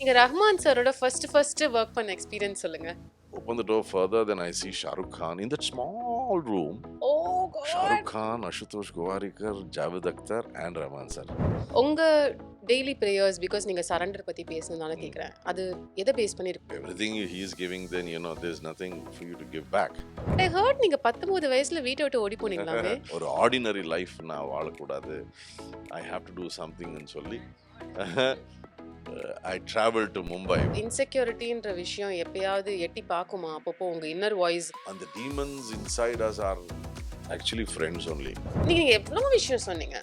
நீங்க ரஹ்மான் சாரோட first work பண்ண எக்ஸ்பீரியன்ஸ் சொல்லுங்க. Open the door further, then I see Shah Rukh Khan in that small room. Oh Shah Rukh god! Khan, Ashutosh Gowarikar, Javed Akhtar, and Rahman sir. உங்க daily prayers because நீங்க surrender பத்தி பேசுனதால கேக்குறேன். அது எதை base பண்ணி இருக்கு? Everything he is giving, then there's nothing for you to give back. I heard நீங்க 19 வயசுல வீட்டை விட்டு ஓடி போனீங்களாமே. ஒரு ஆர்டினரி லைஃப் நான் வாழக்கூடாது. I have to do something ன்னு சொல்லி I traveled to Mumbai. இன்செக்யூரிட்டின்ற விஷயம் எப்பயாவது எட்டி பாக்குமா? அப்பப்போ உங்க inner voice. And the demons inside us are actually friends only. நீங்க எவ்வளவு விஷயம் சொன்னீங்க.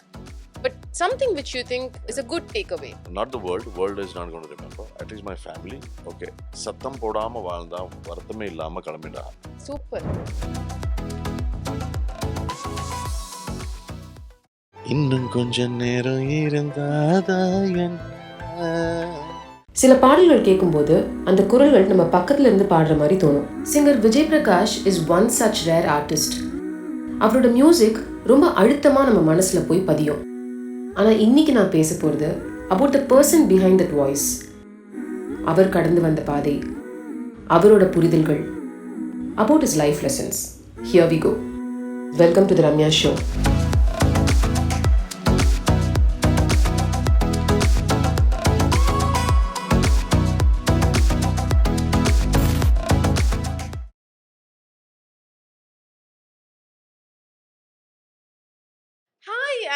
But something which you think is a good takeaway. Not the world is not going to remember. At least my family. Okay. சத்தம் போடாம வாழ்ந்தா வருத்தமே இல்லாம கிளம்பிடா. Super. இன்னும் கொஞ்ச நேரம் இருந்தாதா என்ன? சில பாடல்கள் கேட்கும்போது அந்த குரல்கள் நம்ம பக்கத்துல இருந்து பாடுற மாதிரி தோணும். Singer Vijay Prakash is one such rare artist. அவரோட மியூசிக் ரொம்ப அழுத்தமா நம்ம மனசுல போய் பதியும். ஆனா இன்னைக்கு நான் பேச போறது about the person behind that voice. அவர் கடந்து வந்த பாதை, அவரோட புரிதல்கள், about his life lessons. Here we go. Welcome to the Ramya show.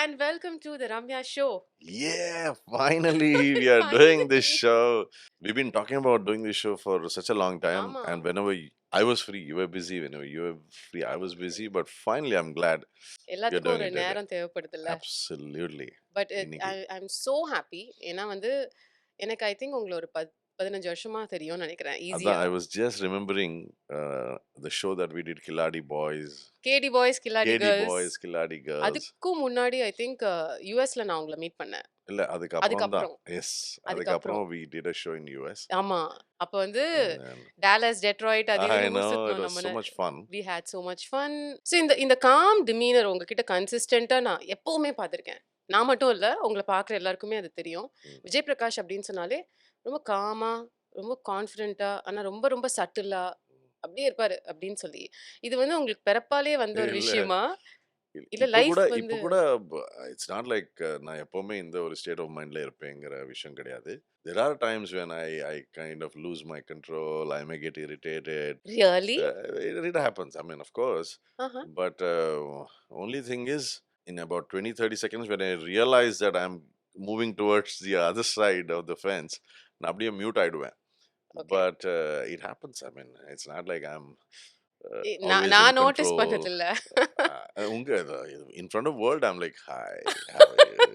And welcome to the Ramya show. Yeah, finally we are doing this show. We've been talking about doing this show for such a long time. Ama. And whenever I was free, you were busy. Whenever you were free, I was busy. But finally, I'm glad you're எல்லாத்துக்கும் doing ஒரு it. நேரம் தேவைப்படுதுல்ல. Absolutely. But இன்னைக்கு. I'm so happy. ஏன்னா வந்து எனக்கு I think உங்களை ஒரு 15 வருஷமா தெரியும்னு நினைக்கிறேன். ஈஸியா. I was just remembering the show that we did, Killadi Boys. KD boys Killadi KD girls. Boys, Killadi Girls. அதுக்கும் முன்னாடி ஐ திங்க் யூஎஸ்ல நான் உங்களை மீட் பண்ணேன். இல்ல அதுக்கப்புறம் தான். அதுக்கப்புறம். எஸ் அதுக்கப்புறம். அதுக்கப்புறம் we did a show in US. ஆமா. அப்ப வந்து And டாலஸ், டெட்ராய்ட் அது I இதுன்னு know, it சுத்தணும் was so நம்ம. much fun. We had so much fun. So இந்த காம் டிமீனர் உங்ககிட்ட கன்சிஸ்டண்டா நான் எப்பவுமே பார்த்திருக்கேன். நான் மட்டும் இல்ல, உங்களை பார்க்குற எல்லாருக்குமே அது தெரியும். விஜய் பிரகாஷ் அப்படின்னு சொன்னாலே ரொம்ப காமா, ரொம்ப கான்ஃபிடென்ட்டா, ஆனா ரொம்ப ரொம்ப சட்டிலா அப்படியே இருப்பாரு அப்படின்னு சொல்லி. இது வந்து உங்களுக்கு பிறப்பாலே வந்த ஒரு இல்ல விஷயமா? இல்ல இப்ப லைஃப் கூட வந்து இட்ஸ் நாட் லைக் நான் எப்பவுமே இந்த ஒரு ஸ்டேட் ஆஃப் மைண்ட்ல இருப்பேங்கிற விஷயம் கிடையாது. There are times when I kind of lose my control. I may get irritated. Really? It happens. I mean, of course. ஆஹா. But only thing is, in about 20-30 seconds, when I realize that I'm moving towards the other side of the fence, நான் அப்படியே mute ஆயிடுவேன். Okay. But it happens. I mean, it's not like I'm நான் always in நான் notice control. பண்ணது இல்ல. உங்க in front of world, I'm like, hi, how are you?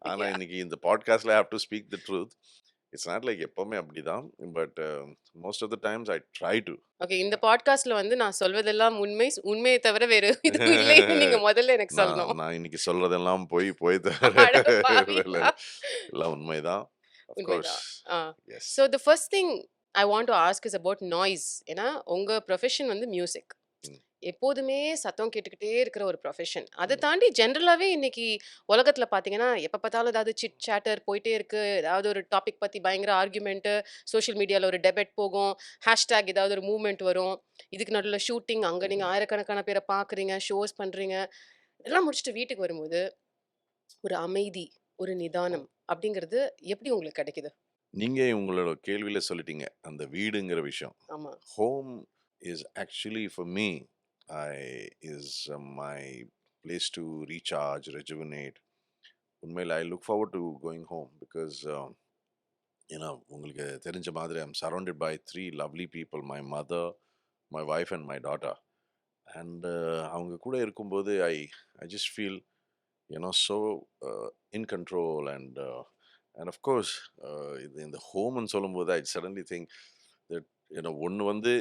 ஆனா Yeah. இன்னைக்கு இந்த பாட்காஸ்ட்ல I have to speak the truth. It's not like எப்பவுமே அப்படிதான். But most of the times I try to. Okay, இந்த பாட்காஸ்ட்ல வந்து நான் சொல்வதெல்லாம் உண்மையை தவிர வேறு எதுவும் இல்லைன்னு நீங்க முதல்ல எனக்கு நான் சொல்லணும். நான் இன்னைக்கு சொல்றதெல்லாம் போய் அட தவிர பாவிங்களா. எல்லாம் உண்மைதான். Of course. உண்மைதான். Yes. So the first thing I want to ask is about noise. ஏன்னா உங்க ப்ரொஃபஷன் வந்து மியூசிக். ம். எப்போதுமே சத்தம் கேட்டுக்கிட்டே இருக்கிற ஒரு ப்ரொஃபஷன். அதை தாண்டி ஜென்ரலாகவே இன்னைக்கு உலகத்துல பார்த்தீங்கன்னா எப்போ பார்த்தாலும் ஏதாவது சிட் சேட்டர் போயிட்டே இருக்கு. ஏதாவது ஒரு டாபிக் பத்தி பயங்கர ஆர்குமெண்ட்டு, சோஷியல் மீடியாவில் ஒரு டெபேட் போகும், ஹேஷ்டேக் ஏதாவது ஒரு மூவ்மெண்ட் வரும். இதுக்கு நடுவில் ஷூட்டிங், அங்கே நீங்கள் ஆயிரக்கணக்கான பேரை பார்க்குறீங்க, ஷோஸ் பண்ணுறீங்க. எல்லாம் முடிச்சுட்டு வீட்டுக்கு வரும்போது ஒரு அமைதி, ஒரு நிதானம் அப்படிங்கிறது எப்படி உங்களுக்கு கிடைக்குது? நீங்க உங்களோட கேள்வியில சொல்லிட்டீங்க அந்த வீடுங்கிற விஷயம். ஆமா. Home is actually for me is my place to recharge, rejuvenate. உண்மையில I look forward to going home because உங்களுக்கு தெரிஞ்ச மாதிரி I'm surrounded by 3 lovely people, my mother, my wife and my daughter. And அவங்க கூட இருக்கும்போது I just feel so in control. And of course இது இந்த ஹோம்னு சொல்லும்போது I suddenly think that ஒன்று வந்து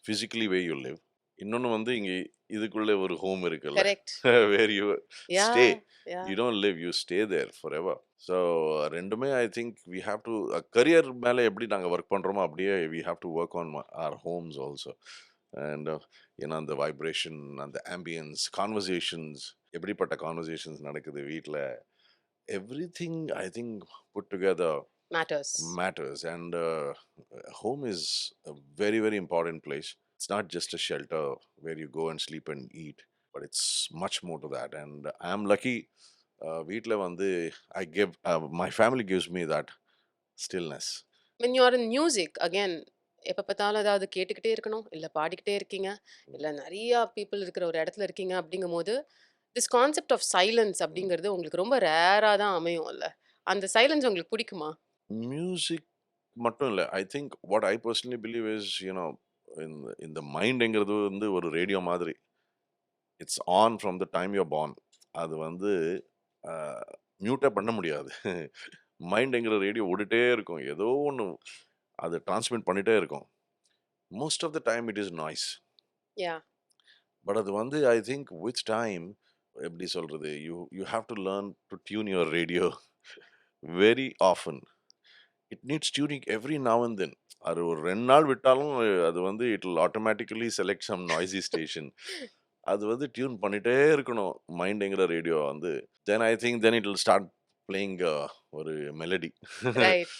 physically where you live, இன்னொன்று வந்து இங்க இதுக்குள்ள ஒரு ஹோம் இருக்குல்ல, correct. where you yeah stay. Yeah You don't live, you stay there forever. So ரெண்டுமே I think we have to career மேலே எப்படி நாங்கள் ஒர்க் பண்ணுறோமோ அப்படியே we have to work on our homes also. And அந்த vibration, அந்த ambience, conversations, எப்படிப்பட்ட conversations நடக்குது வீட்டில், everything I think put together matters. And home is a very, very important place. It's not just a shelter where you go and sleep and eat, but it's much more to that. And I'm lucky. வீட்டில் வந்து my family gives me that stillness. when you are in music again, எப்ப பார்த்தாலும் ஏதாவது கேட்டுக்கிட்டே இருக்கணும், இல்ல பாடிக்கிட்டே இருக்கீங்க, இல்ல நெறைய பீப்பிள் இருக்கிற ஒரு இடத்துல இருக்கீங்க அப்படிங்கும்போது, திஸ் கான்செப்ட் ஆஃப் சைலன்ஸ் அப்படிங்கிறது உங்களுக்கு ரொம்ப ரேரா தான் அமையும்ல. அந்த சைலன்ஸ் உங்களுக்கு பிடிக்குமா? மியூசிக் மட்டும் இல்லை. I think what I personally believe is இந்த மைண்டுங்கிறது வந்து ஒரு ரேடியோ மாதிரி. It's on from the time you born. அது வந்து மியூட்டே பண்ண முடியாது. மைண்டுங்கிற ரேடியோ ஓடிட்டே இருக்கும். ஏதோ ஒன்று அது டிரான்ஸ்மிட் பண்ணிட்டே இருக்கும். Most of the time it is noise. Yeah. But அது வந்து ஐ திங்க் வித் டைம் எப்படி சொல்றது, you have to learn to tune your radio very often. It needs tuning every now and then. அது ஒரு 2 நாள் விட்டாலும் அது வந்து it will automatically select some noisy station. அது வந்து டியூன் பண்ணிட்டே இருக்கணும் மைண்டுங்கிற ரேடியோ வந்து. Then I think then it will start playing ஒரு மெலடி. ரைட்.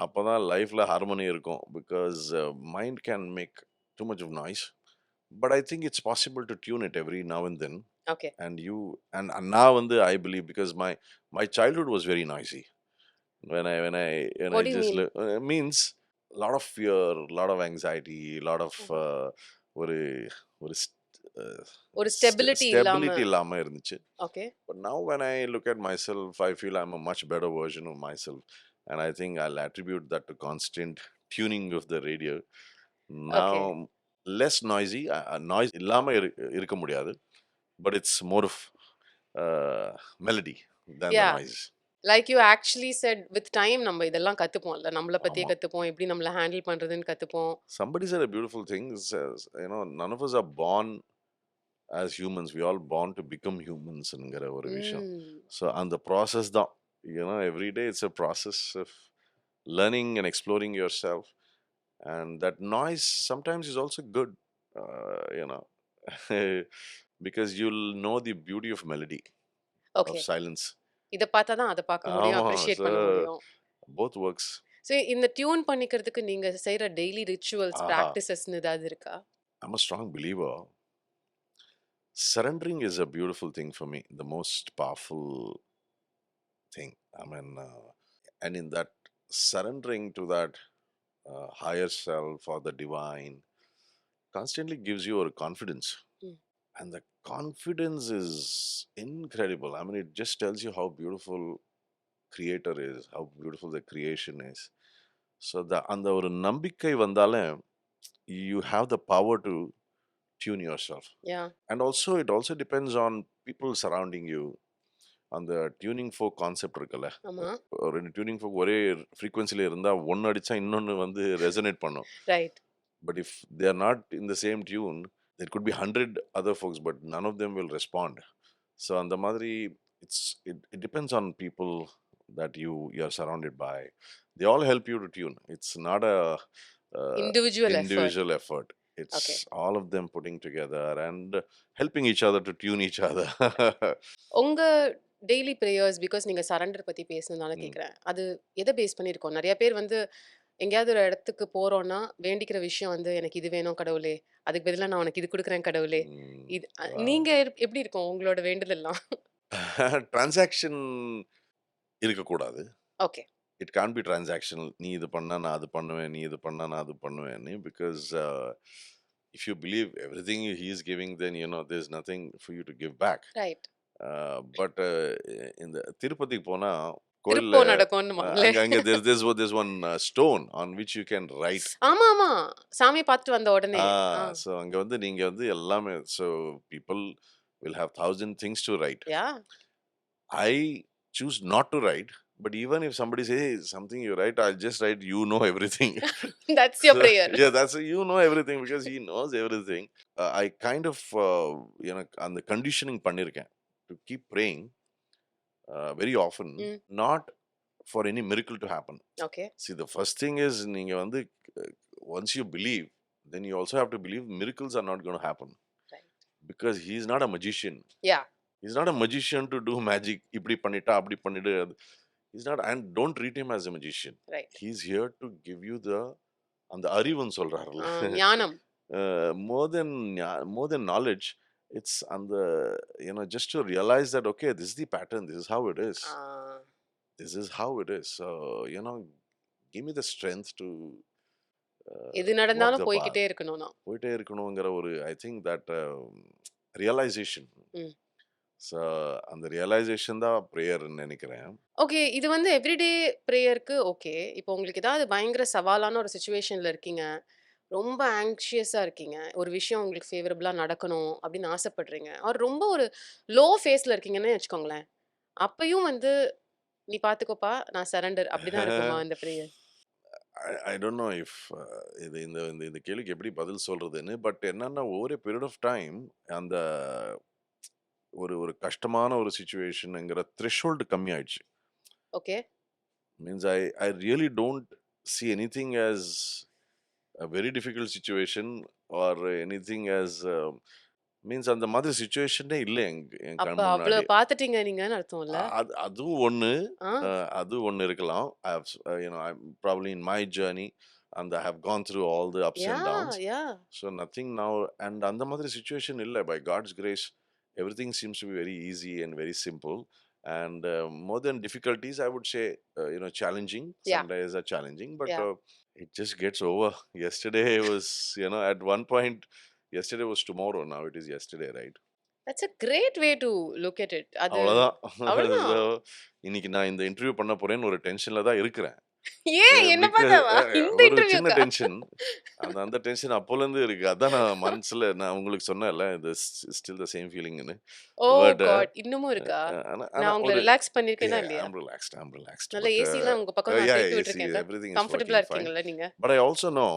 அப்போதான் லைஃப்ல ஹார்மனி இருக்கும். Because mind can make too much of noise. But I think it's possible to tune it every now and then. Okay. And now and then I believe, because my childhood was very noisy. When I What do you just mean? means a lot of fear, a lot of anxiety, a lot of ஒரு ஒரு ஒரு stability இல்லாம. stability இல்லாம இருந்துச்சு. Okay. But now when I look at myself, I feel I'm a much better version of myself, and I think I'll attribute that to constant tuning of the radio. Now okay. less noisy. Noise இல்லாம இருக்க முடியாது, but it's more of melody than the yeah. noise. Like you actually set with time நம்ம இதெல்லாம் கத்துப்போம்ல. நம்மள பத்தியே ஆமா. கத்துப்போம். எப்படி நம்மள ஹேண்டில் பண்றதுன்னு கத்துப்போம். Somebody said a beautiful thing. Says, none of us are born as humans. We all born to become humans ங்கிற ஒரு விஷயம். ம். So அந்த process தான். Every day it's a process of learning and exploring yourself. And that noise sometimes is also good, because you'll know the beauty of melody, of okay. silence. இத பார்த்தா தான் அத பார்க்க முடியும். ஆமா. அப்ரிஷியேட் So பண்ண முடியும். both works. சோ இந்த டியூன் பண்ணிக்கிறதுக்கு நீங்க செய்ற டெய்லி ரிச்சுவல்ஸ், Aha. பிராக்டிசஸ்னு ஏதாவது இருக்கா? I'm a strong believer. Surrendering is a beautiful thing for me, the most powerful thing. I mean, and in that surrendering to that higher self or the divine constantly gives you a confidence. Mm. And the confidence is incredible. I mean, it just tells you how beautiful creator is, how beautiful the creation is. So அந்த ஒரு நம்பிக்கை வந்தாலே you have the power to tune yourself. Yeah. And also it also depends on people surrounding you. அந்த tuning folk concept இருக்குல்ல, ஆமா. ரெண்டு tuning folk ஒரே ஃப்ரீக்வன்சில இருந்தா ஒன்னு அடிச்சா இன்னொன்னு வந்து ரெசனேட் பண்ணும். Right. But if they are not in the same tune, there could be 100 other folks, but none of them will respond. So அந்த மாதிரி it depends on people that you are surrounded by. They all help you to tune. It's not a individual effort. It's Okay. all of them putting together and helping each other to tune each other. உங்க daily prayers, because நீங்க surrender பத்தி பேசுனதுனால கேக்குறேன். அது எதை base பண்ணியிருக்கோம்? நிறைய பேர் வந்து எங்கேயாவது ஒரு இடத்துக்கு போறோம்னா வேண்டிக்கிற விஷயம் வந்து எனக்கு இது வேணும் கடவுளே, அதுக்கு பதிலா நான் உனக்கு இது கொடுக்குறேன் கடவுளே. இது Wow. நீங்க எப்படி இருக்கும் உங்களோட வேண்டுதல்லாம்? Transaction இருக்கக்கூடாது. Okay. It can't be transactional. நீ இது பண்ணா நான் அது பண்ணுவேன், நீ இது பண்ணா நான் அது பண்ணுவேன். Because if you believe everything he is giving, then there's nothing for you to give back. Right. But இந்த திருப்பதிக்கு போனா கோயில்ல திருப்போ நடக்கும்னுமாங்களே. அங்க there's one stone on which you can write. ஆமா ஆமா, சாமியை பார்த்துட்டு வந்த உடனே. So அங்க வந்து நீங்க வந்து எல்லாமே, so people will have 1,000 things to write. Yeah. I choose not to write, but even if somebody says something you write, I'll just write everything. That's your prayer. Yeah, that's everything, because he knows everything. I kind of அந்த conditioning பண்ணிருக்கேன் to keep praying very often, not for any miracle to happen. Okay. See, the first thing is நீங்க வந்து once you believe, then you also have to believe miracles are not going to happen. Right. Because he is not a magician. Yeah. He's not a magician to do magic. இப்படி பண்ணிட்டா அப்படி பண்ணிடு. He's not, and don't treat him as a magician. Right. He's here to give you the அந்த அறிவுன்னு சொல்றாருல்ல, ஞானம். more than more than knowledge, it's and the, just to realize that okay, this is the pattern, this is how it is, this is how it is. So give me the strength to எது walk நடந்தாலும் the path, போய்க்கிட்டே இருக்கணும்னா. போயிட்டே இருக்கணுங்கிற ஒரு I think that realisation. So அந்த realisation தான் ப்ரேயர்னு நினைக்கிறேன். ஓகே. இது வந்து எவ்ரிடே ப்ரேயருக்கு ஓகே. இப்போ உங்களுக்கு ஏதாவது பயங்கர சவாலான ஒரு சிச்சுவேஷன்ல இருக்கீங்க. ரொம்ப ஆங்ஷியஸா இருக்கீங்க. ஒரு விஷயம் உங்களுக்கு ஃபேவரபிளா நடக்கணும் அப்படின்னு ஆசைப்படுறீங்க. ஆர் ரொம்ப ஒரு லோ ஃபேஸ்ல இருக்கீங்கன்னே வச்சுக்கோங்களேன். அப்பயும் வந்து நீ பார்த்துக்கோப்பா, நான் சரண்டர் அப்படிதான் இருக்குமா இந்த prayer? I don't know if இது இந்த இந்த இந்த கேள்விக்கு எப்படி பதில் சொல்றதுன்னு. பட் என்னன்னா ஒவ்வொரு பீரியட் ஆஃப் டைம் அந்த ஒரு ஒரு கஷ்டமான ஒரு சிச்சுவேஷனுங்கிற த்ரெஷ்ஹோல்டு கம்மி ஆயிடுச்சு. Okay. Means I really don't see anything as a very difficult situation or anything as means அந்த மாதிரி சிச்சுவேஷனே இல்லை என் அப்ப கண் அவ்வளவு முன்னாடி. பார்த்துட்டீங்க நீங்கன்னு அர்த்தம்ல? அதுவும் ஒண்ணு, ஆ. அது ஒண்ணு இருக்கலாம். I have, I'm probably in my journey and I have gone through all the ups and downs. Yeah. So nothing now, and அந்த மாதிரி situation இல்லை. By God's grace, everything seems to be very easy and very simple. And more than difficulties, I would say, challenging. Yeah. Some days are challenging, but Yeah. it just gets over. Yesterday was, at one point, yesterday was tomorrow. Now it is yesterday, right? That's a great way to look at it. அது அவ்வளவுதான். அவ்வளவுதான். So, இன்னைக்கு நான் இந்த interview பண்ண போறேன்னு ஒரு டென்ஷன்ல தான் இருக்கிறேன். ஏன் என்ன Because, பார்த்தாவா? இந்த ஒரு சின்ன இன்டர்வியூக்கா? டென்ஷன். அந்த டென்ஷன் அப்போல இருந்து இருக்கு. அதான் நான் மனசுல நான் உங்களுக்கு சொன்னேன்ல, இது ஸ்டில் த சேம் ஃபீலிங்னு. ஓ பட் காட், இன்னமும் இருக்கா? ஆனா நான் உங்களை ஒரு ரிலாக்ஸ் பண்ணிருக்கேனா இல்லையா? I'm relaxed. நல்ல But ஏசிலாம் உங்க பக்கம் நான் yeah, சேர்த்து AC, விட்டுருக்கேன்ல? everything is கம்ஃபர்டபுளா working fine. இருக்கீங்களா நீங்க? But I also know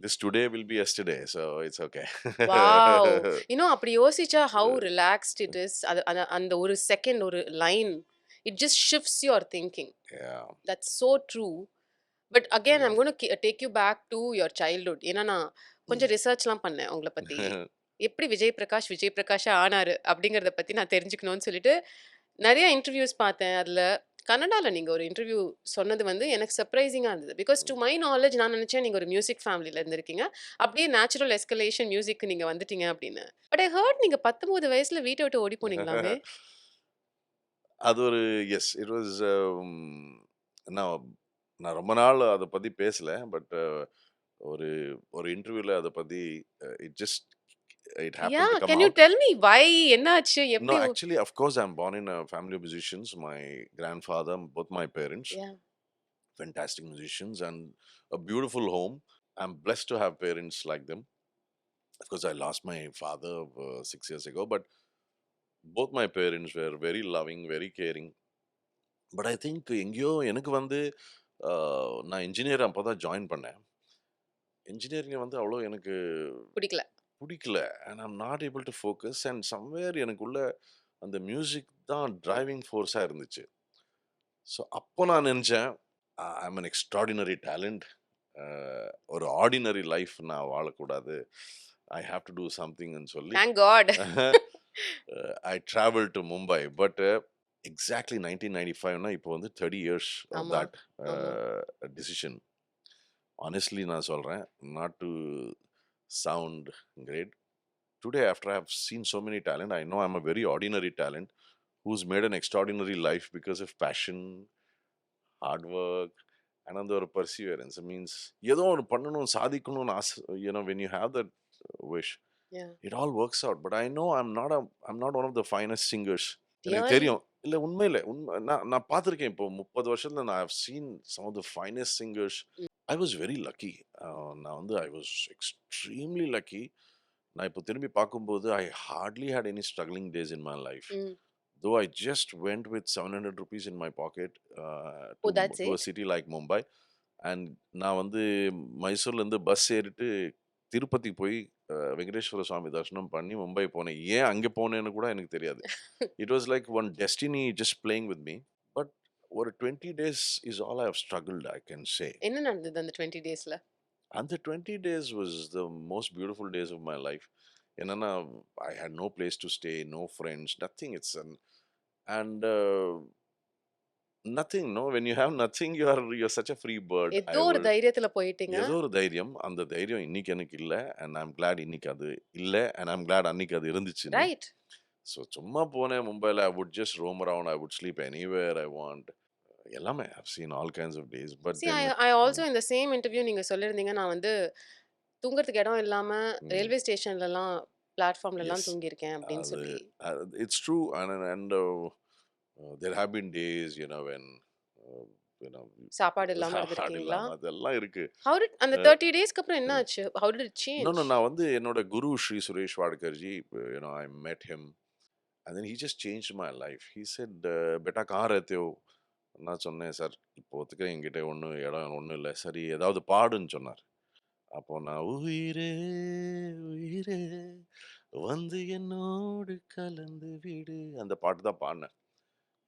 this today will be yesterday, so it's okay. Wow! இன்னும் அப்படி யோசிச்சா ஹவ் ரிலாக்ஸ்ட் இட் இஸ். அது அந்த ஒரு செகண்ட் ஒரு line it just shifts your thinking. Yeah. That's so true. But again I'm gonna take you back to your childhood. ஏன்னா நான் கொஞ்சம் ரிசர்ச்லாம் பண்ணேன் உங்களை பத்தி. எப்படி விஜய் பிரகாஷா ஆனாரு அப்படிங்கறத பத்தி நான் தெரிஞ்சுக்கணும்னு சொல்லிட்டு நிறைய இன்டர்வியூஸ் பார்த்தேன். அதுல கன்னடால நீங்க ஒரு இன்டர்வியூ சொன்னது வந்து எனக்கு சர்ப்ரைசிங்கா இருந்தது. பிகாஸ் டு மை நாலேஜ் நான் நினைச்சேன் நீங்க ஒரு மியூசிக் ஃபேமிலில இருந்திருக்கீங்க, அப்படியே நேச்சுரல் எஸ்கலேஷன் மியூசிக் நீங்க வந்துட்டீங்க அப்படின்னு. பட் ஐ ஹர்ட் நீங்க 19 வயசுல வீட்டை விட்டு ஓடி போனீங்களாமே? அது ஒரு எஸ் இட் வாஸ். நான் ரொம்ப நாள் அதை பத்தி பேசல. பட் ஒரு ஒரு இன்டர்வியூல அதை பத்தி it just it happened Yeah, to come can you out. tell me why? என்னாச்சு? No, எப்படி? actually, of course, I'm born in a family of musicians. My grandfather, both my parents, Yeah. fantastic musicians, and a beautiful home. I'm blessed to have parents like them. Of course, I lost my father 6 years ago, but both my parents were very loving, very caring. But I think எங்கேயோ எனக்கு வந்து நான் engineer அப்போ தான் join பண்ணேன். Engineering வந்து அவ்வளோ எனக்கு பிடிக்கல. And I'm not able to focus. And somewhere எனக்குள்ள அந்த மியூசிக் தான் டிரைவிங் ஃபோர்ஸாக இருந்துச்சு. ஸோ அப்போ நான் நினச்சேன் ஐம் அன் எக்ஸ்ட்ராடினரி டேலண்ட். ஒரு ஆர்டினரி லைஃப் நான் வாழக்கூடாது. ஐ ஹாவ் டு டூ சம்திங்னு சொல்லி I travel to Mumbai. But exactly 1995னா இப்போ வந்து 30 years of that decision. Honestly நான் சொல்கிறேன், not to sound great. Today, after I have seen so many talent, I know I'm a very ordinary talent who's made an extraordinary life because of passion, hard work, and another perseverance. It means ஏதோ ஒரு பண்ணணும் சாதிக்கணும்னு ஆசை. When you have that wish, it all works out. But I know I'm not one of the finest singers. எனக்கு தெரியும். இல்ல உண்மையில நான் பார்த்திருக்கேன். இப்போ 30 வருஷத்துல நான் have seen some of the finest singers. I was very lucky. நான் வந்து I was extremely lucky. நான் இப்போ திரும்பி பார்க்கும்போது I hardly had any struggling days in my life. Though I just went with 700 rupees in my pocket to a city like Mumbai. And நான் வந்து மைசூர்லேருந்து bus ஏறிட்டு திருப்பதி போய் வெங்கடேஸ்வர சுவாமி தரிசனம் பண்ணி மும்பை போனேன். ஏன் அங்கே போனேன்னு கூட எனக்கு தெரியாது. It was like one destiny just playing with me. But ஒரு 20 days is all I have struggled, I can say. என்ன நடந்தது அந்த 20 daysல? And the 20 days was the most beautiful days of my life. என்னன்னா I had no place to stay, no friends, nothing. And nothing. No, when you have nothing, you're such a free bird. ஏதோ ஒரு தைரியத்துல போயிட்டீங்க. ஏதோ ஒரு தைரியம். அந்த தைரியம் இன்னைக்கு எனக்கு இல்ல. அண்ட் ஐம் கிளாட் இன்னைக்கு அது இல்ல. அண்ட் ஐம் கிளாட் அன்னைக்கு அது இருந்துச்சுன்னு. ரைட். ஸோ சும்மா போனேன் மும்பைல. I would just roam around. I would sleep anywhere I want. எல்லாமே I've seen all kinds of days. But See, then I also in the same interview நீங்க சொல்லியிருந்தீங்க, நான் வந்து தூங்குறதுக்கு இடம் இல்லாம ரயில்வே ஸ்டேஷன்லலாம் பிளாட்ஃபார்ம்லலாம் எஸ், தூங்கியிருக்கேன் அப்படின்னு அது சொல்லி. It's true. And there have been days, when uh, you know சாப்பாடு இல்லாம சாப்பாடு இருந்திருக்கீங்களா? இல்லாம அதெல்லாம் இருக்கு. How did அந்த 30 டேஸ்க்கு அப்புறம் என்ன ஆச்சு? How did it No, change? நான் வந்து என்னோட குரு Sri Suresh வாட்கர்ஜி, I met him and then he just changed my life. He said, "बेटा कहाँ रहते हो?" நான் சொன்னேன், சார் இப்போதைக்கு என்கிட்ட ஒன்றும் இல்லை, சரி ஏதாவது பாடுன்னு சொன்னார். அப்போ நான் உயிரே உயிரே வந்து என்னோடு கலந்து விடு அந்த பாட்டு தான் பாடினேன்.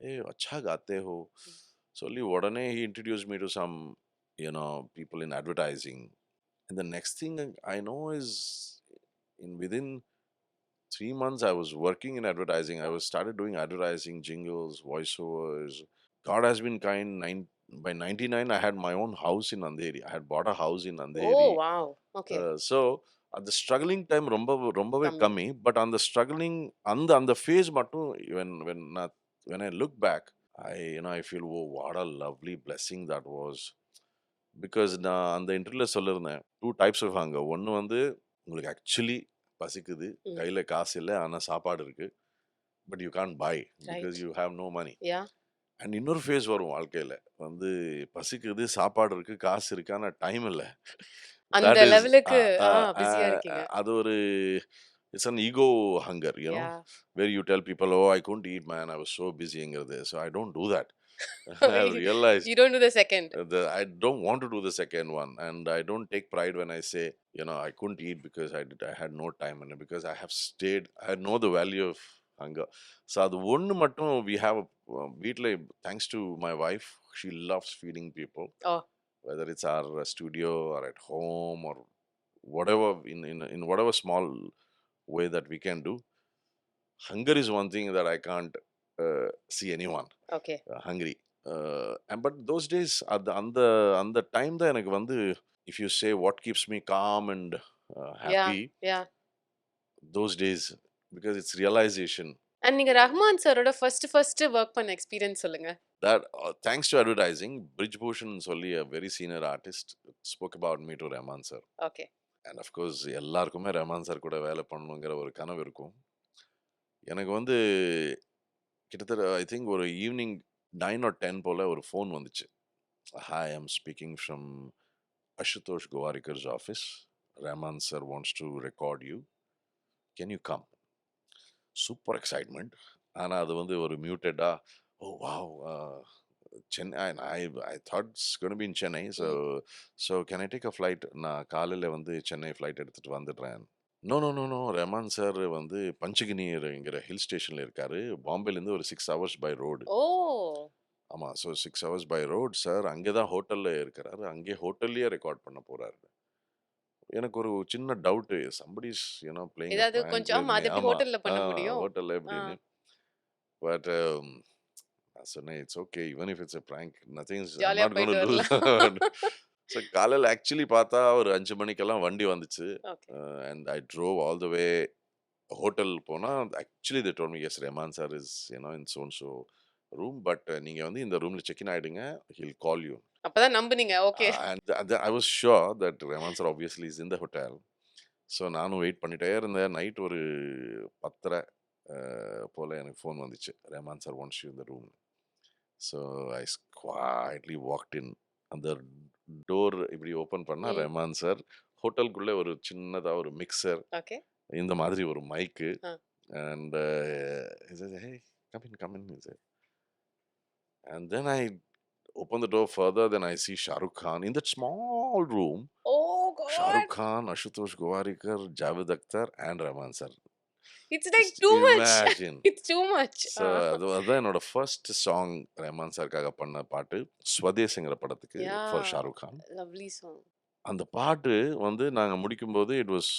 ஏய் அச்சா காத்தே ஹோ சொல்லி உடனே he introduced me to some people in advertising. And the next thing I know is in within 3 months I was working in advertising. I was started doing advertising, jingles, voiceovers. God has been kind. By 99 I had my own house in Andheri. I had bought a house in Oh, Andheri. wow. Okay. So at the struggling time ரொம்பவே கம்மி. கம்மி. But on the struggling அந்த phase மட்டும் when I look back, I feel, oh, what a lovely blessing that was. Because நான் அந்த இன்டர்வியூல சொல்லியிருந்தேன், 2 types of hunger. ஒன்று வந்து உங்களுக்கு ஆக்சுவலி பசிக்குது, கையில் காசு இல்லை, ஆனால் சாப்பாடு இருக்கு, but you can't buy because you have no money. Yeah. And இன்னொரு ஃபேஸ் வரும் வாழ்க்கையில், வந்து பசிக்குது, சாப்பாடு இருக்கு, காசு இருக்கு, ஆனால் டைம் இல்லை. அந்த லெவலுக்கு பிஸியா இருக்கீங்க. அது ஒரு it's an ego hunger, Yeah. where you tell people, oh, I couldn't eat, man, I was so busy. So I don't do that. I realized You don't do the second. I don't want to do the second one, and I don't take pride when I say, I couldn't eat because I had no time, and because I have stayed, I know the value of hunger. So அது ஒன்று மட்டும் we have வீட்டில், thanks to my wife, she loves feeding people. Oh. Whether it's our studio or at home or whatever, in whatever small way that we can do. Hunger is one thing that I can't see anyone Okay. hungry. But those days அந்த time தான் எனக்கு வந்து, if you say what keeps me calm and happy, Yeah. those days, because it's realization And நீங்க ரஹ்மான் சாரோட first work பண்ண experience சொல்லுங்க. that thanks to advertising, Bridge Bhushan சொல்லி a very senior artist spoke about me to Rahman sir. Okay. And of course எல்லாருக்குமே Rahman sir கூட வேலை பண்ணணுங்கிற ஒரு கனவு இருக்கும். எனக்கு வந்து கிட்டத்தட்ட ஐ திங்க் ஒரு ஈவினிங் 9 or 10 போல ஒரு ஃபோன் வந்துச்சு. Hi, I'm speaking from Ashutosh Gowarkar's office. Rahman sir wants to record you. Can you come? Super excitement. ஆனால் அது வந்து ஒரு மியூட்டடா, oh wow, Chennai, and I thought it's going to be in Chennai. So can I take a flight? நான் காலையில் வந்து Chennai flight எடுத்துட்டு வந்துடுறேன். No, Rahman sir வந்து பஞ்சகினிங்கிற ஹில் ஸ்டேஷன்ல இருக்காரு. பாம்பேலேருந்து ஒரு 6 hours பை ரோடு. ஓ. ஆமாம். So 6 hours by road sir. அங்கே தான் ஹோட்டலில் இருக்கிறாரு. அங்கே ஹோட்டல்லையே ரெக்கார்ட் பண்ண போறாரு. எனக்கு ஒரு சின்ன டவுட்டு, சம்படிஸ் பிளேயிங் ஏதாவது கொஞ்சம் அதை எப்படி ஹோட்டல்ல பண்ண முடியும்? ஹோட்டல்ல எப்படின்னு. பட் நான் சொன்னேன், it's okay, even if it's a prank, nothing is ஜாலியா not going to do. So காலையில் ஆக்சுவலி பார்த்தா ஒரு 5 மணிக்கெல்லாம் வண்டி வந்துச்சு. And I drove all the way. Hotel போனால் actually they told me, yes, Rahman sir is in so room, but நீங்கள் வந்து இந்த ரூமில் செக்இன் ஆகிடுங்க, ஹில் கால் யூ. அப்பதான் நம்புனீங்க. Okay. And I was sure that Rahman sir obviously is in the hotel. So நானும் wait பண்ணிட்டே இருந்தேன். நைட் ஒரு 10:30 போல் எனக்கு ஃபோன் வந்துச்சு, Rahman sir wants you in the room. So I quietly walked இன். அந்த door இப்படி open பண்ணால் ரஹ்மான் சார், ஹோட்டலுக்குள்ளே ஒரு சின்னதாக ஒரு மிக்சர், இந்த மாதிரி ஒரு mic, and he come in. And then I open the door further, then I see Shah Rukh Khan in that small room. Oh God. Shah Rukh Khan, Ashutosh Gowarkar, Javed Akhtar and Rahman sir. It's like too much. Imagine. It's too much. So அதான் என்னோட first song Rahman சார்க்காக பண்ண பாட்டு, ஸ்வதேஸ்ங்கிற படத்துக்கு, for Shah Rukh Khan. Lovely song. அந்த பாட்டு வந்து நாங்கள் முடிக்கும்போது இட் வாஸ்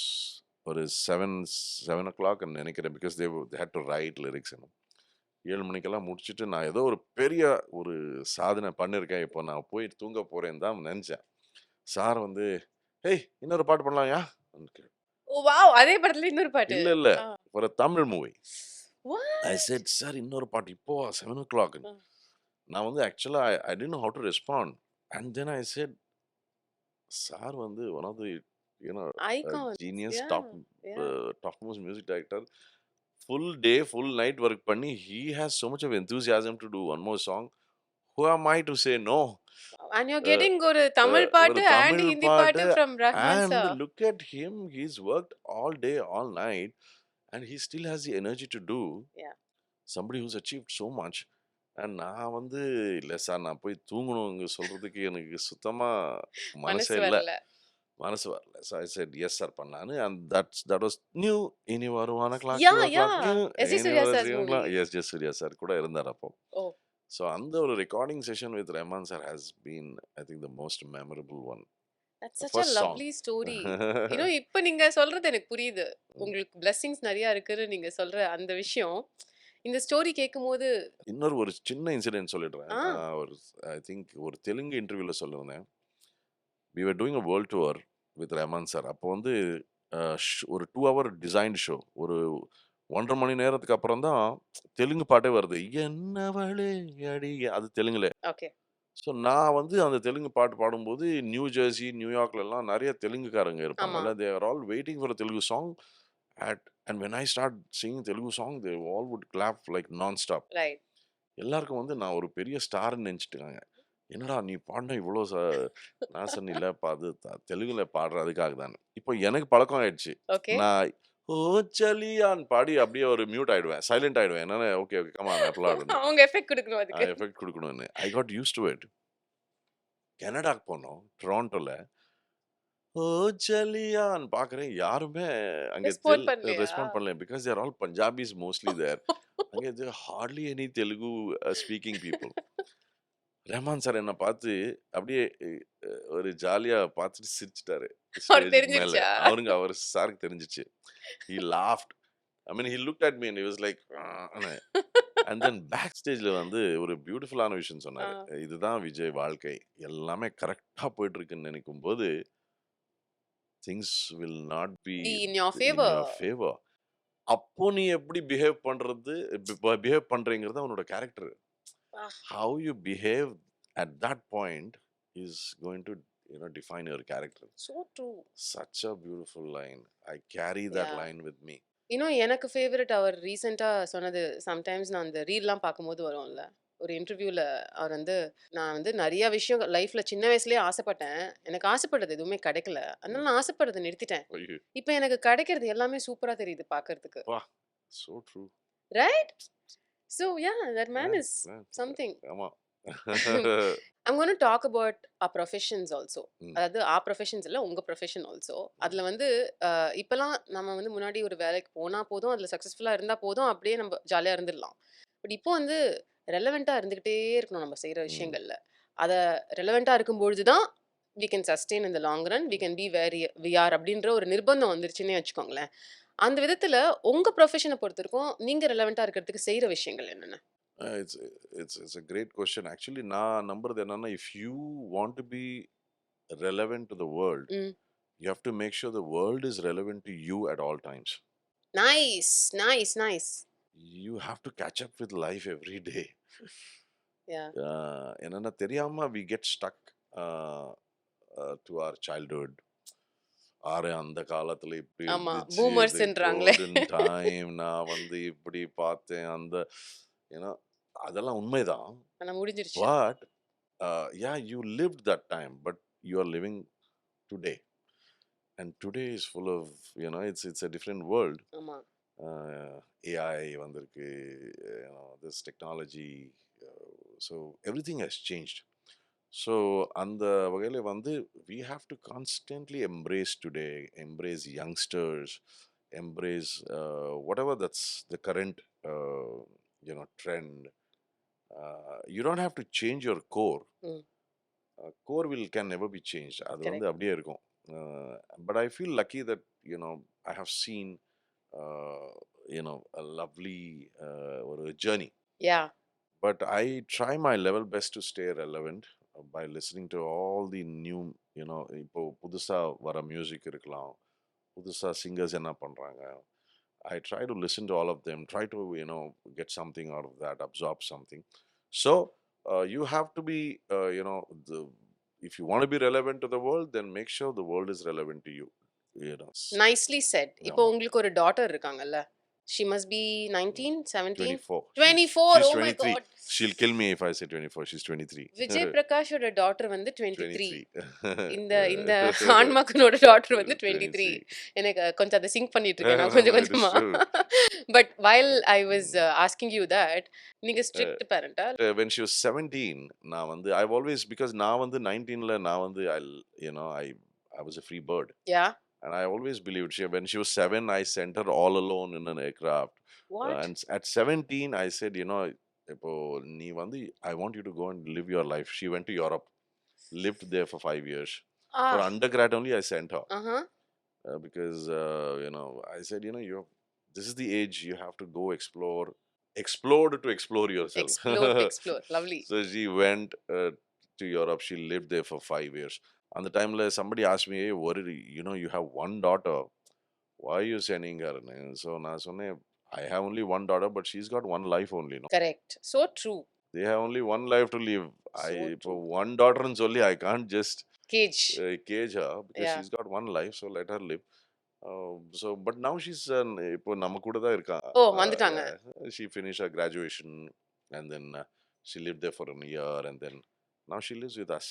ஒரு 7 o'clock நினைக்கிறேன், because they had to write lyrics. 7 மணிக்கெல்லாம் முடிச்சுட்டு நான் ஏதோ ஒரு பெரிய ஒரு சாதனை பண்ணியிருக்கேன். இப்போ நான் போய் தூங்க போறேன்னு தான் நெனச்சேன். சார் வந்து, "ஏய் இன்னொரு பாட்டு பண்ணலாம்யா?" ஓ வாவ்! அதே படத்துல இன்னொரு பாட்டு. இல்ல. ஆ. ஒரு Tamil movie. I what? said, "sir இன்னொரு பாட்டு இப்போவா? 7:00." ஆ. நான் வந்து ஆக்சுவலா I didn't know how to respond. And then I said, "sir வந்து one of the, you know, icons. genius yeah. Yeah. topmost music director. Full day, full night work பண்ணி he has so much of enthusiasm to do one more song. Who am I to say no?" And you're Uh, getting ஒரு தமிழ் ஒரு பாட்டு and Tamil Hindi பாட்டு பாட்டு from Rahman and Shah. look at him, he's worked all day, all night and he still has the energy to do Yeah. somebody who's achieved so much. And நான் வந்து இல்லை sir நான் போய் தூங்கணுங்க சொல்றதுக்கு எனக்கு சுத்தமா மனசே மனசு இல்லை, வரல. மனசு வரல. So I said yes sir பண்ணான்னு. And that was new. இனி வருவான clock Yeah, your clock yeah. New S.J. இனி Surya sir's வருவான movie. S J Surya sir கூட இருந்தார் அப்போ. Oh, ஸோ அந்த ஒரு recording session with Rahman sir has been I think the most memorable one. that's such a first song. lovely story. இப்ப நீங்க சொல்றது எனக்கு புரியுது. உங்களுக்கு blessings நிறைய இருக்குன்னு நீங்க சொல்ற அந்த விஷயம். இந்த ஸ்டோரி கேட்கும்போது இன்னொரு ஒரு சின்ன இன்சிடென்ட் சொல்லிடுறேன். ஆ. ஒரு ஐ திங்க் ஒரு தெலுங்கு இன்டர்வியூல சொல்லியிருந்தேன். we were doing a world tour with Rahman sir. அப்போ வந்து ஒரு 2 hour டிசைன் ஷோ. ஒரு 1.5 மணி நேரத்துக்கு அப்புறம் தான் தெலுங்கு பாட்டே வருது. என்னவளே அடி அது தெலுங்குல. ஓகே. ஸோ நான் வந்து அந்த தெலுங்கு பாட்டு பாடும்போது நியூ ஜெர்சி, நியூயார்க்லலாம் நிறைய தெலுங்குக்காரங்க ஆமா. இருப்பாங்கல்ல. They are all waiting for Telugu song. And when I start singing Telugu song they all would clap like nonstop. Right. எல்லாருக்கும் வந்து நான் ஒரு பெரிய ஸ்டார்ன்னு நினச்சிட்டுருக்காங்க. என்னடா நீ பாடின இவ்வளோ நான் சொன்னேன் இல்லைப்பா அது தெலுங்குல பாடுறதுக்காக தானே. இப்போ எனக்கு பழக்கம் ஆயிடுச்சு. ஓகே. நான் ஓ சலியான்னு பாடி அப்படியே ஒரு மியூட் ஆயிடுவேன், சைலண்ட் ஆயிடுவேன். என்னன்னா ஓகே ஓகே கமான் அப்லாடுன்னு அவங்க எஃபெக்ட் கொடுக்கணும் அதுக்கு. எஃபெக்ட் கொடுக்கணும்னு. I got used to it. கனடாக்கு போனோம், டொராண்டோல. ஓ சலியான்னு பார்க்குறேன், யாருமே அங்கே ரெஸ்பாண்ட் பண்ணலையா? ரெஸ்பாண்ட் பண்ணல. Because there all Punjabis mostly there. அங்கே hardly any Telugu speaking people. Rahman sir என்ன பார்த்து அப்படியே ஒரு ஜாலியா பார்த்துட்டு சிரிச்சிட்டாரு அவர் ஸ்டேஜுக்கு மேல. தெரிஞ்சிருச்சா? அவர் சாருக்கு தெரிஞ்சிச்சு. He laughed. I mean, he looked at me and he was like, and then back ஸ்டேஜ்ல வந்து ஒரு பியூட்டிஃபுல்லான விஷயம் ஆ. சொன்னாரு. இதுதான் விஜய் வாழ்க்கை, எல்லாமே கரெக்டா போயிட்டு இருக்குன்னு நினைக்கும் போது things will not be Be in your in favor. your favor. அப்போ நீ எப்படி பிஹேவ் பண்றீங்கிறது அவனோட character. Ah. How you behave at that point is going to define your character. So true. Such a beautiful line. I carry that Yeah. line with me. எனக்கு favourite அவர் ரீசெண்டா சொன்னது. Sometimes நான் அந்த ரீல்லாம் பார்க்கும்போது வரும்ல, ஒரு இன்டர்வியூல அவர் வந்து, நான் வந்து நிறைய விஷயம் லைஃப்ல சின்ன வயசுலயே ஆசைப்பட்டேன். எனக்கு ஆசைப்பட்டது எதுவுமே கிடைக்கல. அதனால நான் ஆசைப்படுறதை நிறுத்திட்டேன். ஐயோ, இப்போ எனக்கு கிடைக்கிறது எல்லாமே சூப்பரா தெரியுது பார்க்கிறதுக்கு. வா, so true. Right? So yeah, that man Yeah, is yeah. something. ஆமா. I'm going to talk about our professions also. ம். அதாவது our professions இல்ல, உங்க profession also. அதுல வந்து இப்பெல்லாம் நம்ம வந்து முன்னாடி ஒரு வேலைக்கு போனா போதும், அதுல சக்சஸ்ஃபுல்லா இருந்தா போதும், அப்படியே நம்ம ஜாலியா இருந்துடலாம். பட் இப்போ வந்து ரெலவெண்டா இருந்துகிட்டே இருக்கணும் நம்ம செய்யற ம். விஷயங்கள்ல. அத ரெலவெண்டா இருக்கும்பொழுது தான் we can sustain in the long run, we can be where we are அப்படின்ற ஒரு நிர்பந்தம் வந்துருச்சுன்னே வச்சுக்கோங்களேன். அந்த விதத்துல உங்க ப்ரொஃபஷனை பொறுத்த வரைக்கும் நீங்க ரெலவெண்டா இருக்கிறதுக்கு செய்யற விஷயங்கள் என்னென்ன? It's a great question. Actually, நான் நம்புறது என்னன்னா, if you want to be relevant to the world, ம். you have to make sure the world is relevant to you at all times. Nice nice nice. You have to catch up with life every day. யா. என்னன்னா தெரியாம we get stuck to our childhood. அந்த காலத்துல இப்படி ஆமா, இருந்துச்சு, பூமர்ஸ்ன்றாங்களே. golden time, நான் வந்து இப்படி பார்த்தேன் அந்த அதெல்லாம் உண்மைதான். ஆனா முடிஞ்சிருச்சு. But yeah, you lived that time, but you are living today, and today is full of it's a different world. ஆமா. AI வந்திருக்கு, this technology, so everything has changed. So அந்த வகையில வந்து we have to constantly embrace today, embrace youngsters, embrace whatever that's the current trend. You don't have to change your core. ம். Core can never be changed. அது வந்து correct. அப்படியே இருக்கும். But I feel lucky that I have seen a lovely ஒரு journey. Yeah. But I try my level best to stay relevant by listening to all the new, இப்போ புதுசா வர music இருக்கலாம், புதுசா சிங்கர்ஸ் என்ன பண்றாங்க. I try to listen to all of them, try to, get something out of that, absorb something. So you have to be, the, if you want to be relevant to the world, then make sure the world is relevant to you. You know, nicely set. இப்போ yeah, உங்களுக்கு ஒரு daughter இருக்காங்கல்ல, she must be 19, 17, 24. 24. She's Oh my 23. god. She'll kill me if I say 24. She's 23. Vijay பிரகாஷோட daughter வந்து 23. 23. இந்த இந்த ஆண்மகனோட daughter வந்து 23. 23. எனக்கு கொஞ்சம் அதை சிங்க் பண்ணிட்டு இருக்கேன் நான் No, கொஞ்சம் no, it is கொஞ்சமா. true. But while I was asking you that, நீங்க strict பேரண்டா? When she was 17, I've always, because now 19 la I was a free bird. Yeah. And I always believed when she was 7, I sent her all alone in an aircraft. What? And at 17, I said, இப்போ நீ I want you to go and live your life. She went to Europe, lived there for 5 years. For undergrad only, I sent her. Because, I said, this is the age you have to go explore to explore yourself. Explore lovely. So she went to Europe. She lived there for 5 years. On the time, somebody asked me, hey, you have one daughter. Why are you sending her? So I have only one daughter, but she's got one life only. No? Correct. So true. They have only one life to live. So true. One daughter and only, I can't just Cage. cage her, because Yeah. she's got one life, so let her live. So but now she's இப்போ நம்ம கூட தான் இருக்கா. ஓ வந்துட்டாங்க. She finished her graduation, and then she lived there for a year, and then now she lives with us.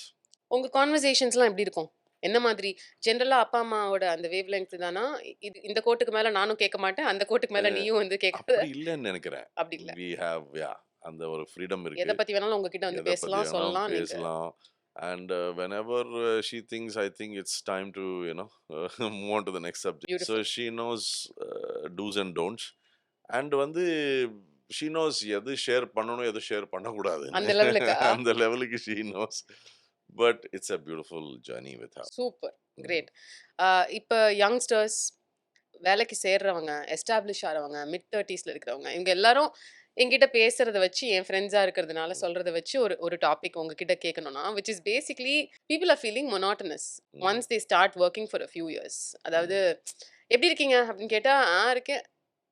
உங்க கான்வர்சேஷன்ஸ்லாம் எப்படி இருக்கும்? என்ன மாதிரி? ஜெனரலா அப்பா அம்மாவோட அந்த வேவ் லெங்த் தானா? இது இந்த கோட்டுக்கு மேல நானும் கேட்க மாட்டேன், அந்த கோட்டுக்கு மேல நீயும் வந்து கேட்காத. அப்படி இல்லைன்னு நினைக்கிறேன். அப்படி இல்ல. We have, அந்த ஒரு ஃப்ரீடம் இருக்கு. எதை பத்தி வேணாலும் உங்ககிட்ட வந்து எதை பத்தி பேசலாம், வேணாலும் சொல்லலாம் நீங்க. பேசலாம். And whenever she thinks, I think it's time to, move on to the next subject. Beautiful. So she knows do's and don'ts. And she knows எது ஷேர் பண்ணணும், எது ஷேர் பண்ணக்கூடாது. அந்த லெவலுக்கா? அந்த லெவலுக்கு she knows. But it's a beautiful journey with her. Super. Great. இப்போ youngsters, வேலைக்கு சேர்றவங்க, எஸ்டாப்ளிஷ் ஆறவங்க, மிட் 30ஸ்ல இருக்கிறவங்க, இவங்க எல்லாரும் என்கிட்ட பேசுறத வச்சு, என் ஃப்ரெண்ட்ஸா இருக்கிறதுனால சொல்றத வச்சு ஒரு டாபிக் உங்ககிட்ட கேட்கணும்னா, which is basically people are feeling monotonous once they start working for a few years. அதாவது எப்படி இருக்கீங்க அப்படின்னு கேட்டா, இருக்கேன்.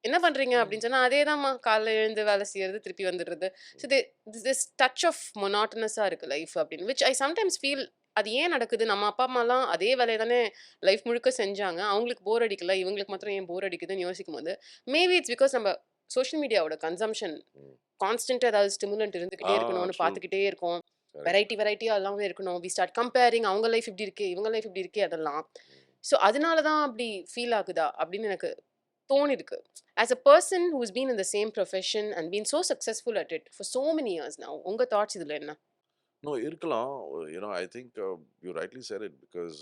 என்ன பண்றீங்க அப்படின்னு சொன்னா, அதேதாம்மா, காலைல எழுந்து வேலை செய்யறது, திருப்பி வந்துடுறது. ஸோ திஸ் டச் ஆஃப் மொனாட்டனஸா இருக்கு லைஃப் அப்படின்னு, which I sometimes feel அது ஏன் நடக்குது? நம்ம அப்பா அம்மாலாம் அதே வேலையை தானே லைஃப் முழுக்க செஞ்சாங்க, அவங்களுக்கு போர் அடிக்கல, இவங்களுக்கு மாத்திரம் ஏன் போர் அடிக்குதுன்னு யோசிக்கும் போது, மேபி இட்ஸ் பிகாஸ் நம்ம சோஷியல் மீடியாவோட கன்சம்ஷன் கான்ஸ்டன்ட், ஏதாவது ஸ்டிமுலண்ட் இருந்துகிட்டே இருக்கணும்னு true. பார்த்துக்கிட்டே இருக்கும். Correct. வெரைட்டியா எல்லாமே இருக்கணும். வி ஸ்டார்ட் கம்பேரிங், அவங்க லைஃப் இப்படி இருக்கு, இவங்க லைஃப் இப்படி இருக்கே, அதெல்லாம். ஸோ அதனால தான் அப்படி ஃபீல் ஆகுதா அப்படின்னு எனக்கு தோணிருக்கு. As a person who's been in the same profession and been so successful at it for so many years now, உங்க தாட்ஸ் இதுல என்ன? No, இருக்கலாம். I think you rightly said it, because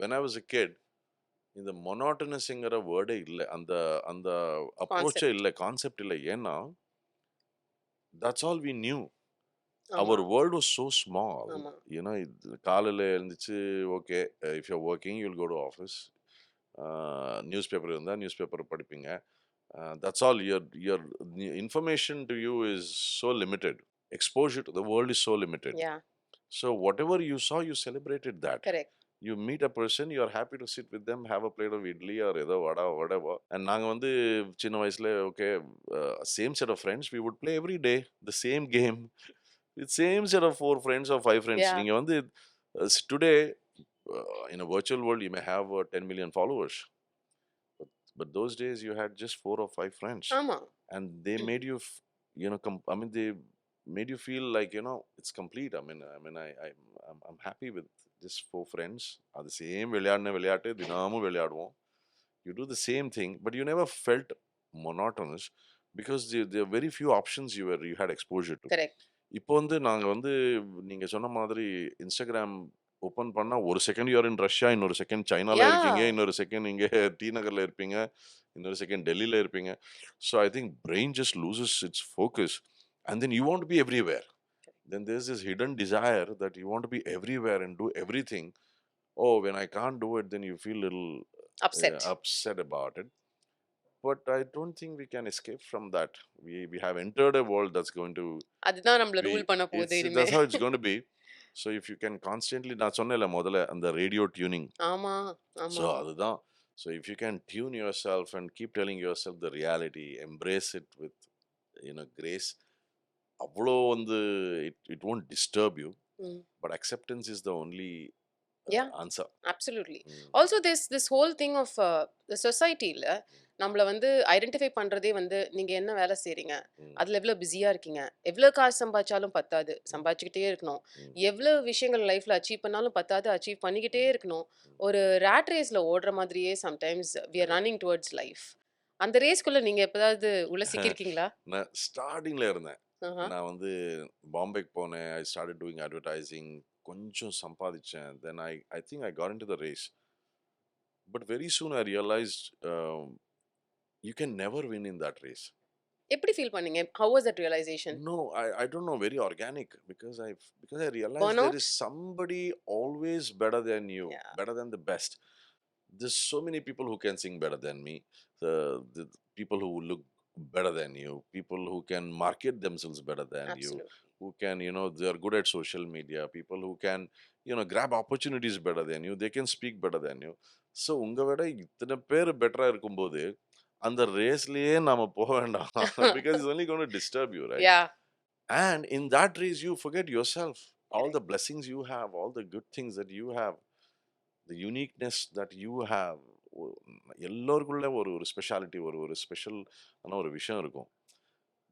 when I was a kid, இந்த மொனாட்டனஸ்ங்கிற வேர்டே இல்லை, அந்த அந்த அப்ரோச்சே Concept. இல்லை, concept இல்லை. ஏன்னா that's all we knew. ஆமா. Our world was so small. ஆமா. காலையில் எழுந்துச்சு, okay, if you're working, you'll go to office. News paper இருந்தால் நியூஸ் பேப்பர் படிப்பீங்க. That's all. Your information to you is so limited. Exposure to the world is so limited. Yeah, So whatever you saw, you celebrated that. correct. You meet a person, you are happy to sit with them, have a plate of idli or ஏதோ வடை, whatever. And நாங்கள் சின்ன வயசுல, okay, same set of friends, we would play every day the same game with same set of 4 friends or 5 friends. Yeah. நீங்கள் today, in a virtual world, you may have 10 million followers. But those days, you had just 4 or 5 friends. ஆமா. And they made you, they made you feel like, it's complete. I'm happy with just 4 friends. The same விளையாட்டு தினமும் விளையாடுவோம். You do the same thing, but you never felt monotonous, because there are very few options you had exposure to. Correct. இப்போ நாங்கள் நீங்க சொன்ன மாதிரி Instagram open பண்ணா, ஒரு செகண்ட் யூஆர் இன் ரஷ்யா, இன்னொரு செகண்ட் சைனால Yeah. இருக்கீங்க, இன்னொரு செகண்ட் இங்கே டி நகர்ல இருப்பீங்க, இன்னொரு செகண்ட் டெல்லியில இருப்பீங்க. So I think brain just loses it's focus, and then you want to be everywhere. Then there's this hidden desire that you want to be everywhere and do everything. Oh, when I can't do it, then you feel little Upset. upset about it. but I don't think we can escape from that. We have entered a world that's going to அதுதான் நம்மள be, rule பண்ண போகுது இனிமே. that's how it's going to be. So if you can constantly, நான் சொன்னேன்ல முதல்ல அந்த radio tuning, ஆமா, ஸோ ஆமா. அதுதான். So if you can tune your self and keep telling your self the reality, embrace it with grace, அவ்வளோ வந்து it won't disturb you, ம். but acceptance is the only Yeah. answer. Absolutely. Mm. Also this whole thing of the society-ல நம்மள வந்து identify பண்றதே வந்து நீங்க என்ன வேலை செய்றீங்க, Mm. அதுல எவ்வளவு பிஸியா இருக்கீங்க, எவ்வளவு காசு சம்பாதிச்சாலும் பத்தாது, சம்பாதிச்சுக்கிட்டே இருக்கணும், Mm. எவ்வளவு விஷயங்கள் லைஃப்ல அச்சீவ் பண்ணாலும் பத்தாது, அச்சீவ் பண்ணிக்கிட்டே இருக்கணும். ஒரு ரேட் ரேஸ்ல ஓடுற மாதிரியே sometimes we are running towards life. அந்த ரேஸ்க்குள்ள நீங்க எப்பதாவது உள்ள சிக்கியிருக்கீங்களா? நான் ஸ்டார்டிங்ல இருந்தேன். ஆஹா. நான் வந்து பாம்பேக்கு போனேன். I started doing advertising. கொஞ்சம் சம்பாதிச்சேன். Then I think I got into the race. But very soon I realised you can never win in that race. எப்படி ஃபீல் பண்ணீங்க? How was that realization? No, I don't know. Very organic, because I realized there Burnout? is somebody always better than you, Yeah. better than the best. There's so many people who can sing better than me. The people who look better than you, people who can market themselves better than you, Absolutely. who can, they are good at social media, people who can, grab opportunities better than you, they can speak better than you. So உங்க விட இத்தனை பேர் பெட்டரா இருக்கும்போது அந்த ரேஸ்லயே நாம போக வேண்டாம். Because it's only going to disturb you, right? Yeah. And in that race you forget yourself, all Correct. the blessings you have, all the good things that you have, the uniqueness that you have. எல்லோருக்குள்ள ஒரு speciality, ஒரு special ஆன ஒரு விஷயம் இருக்கும்.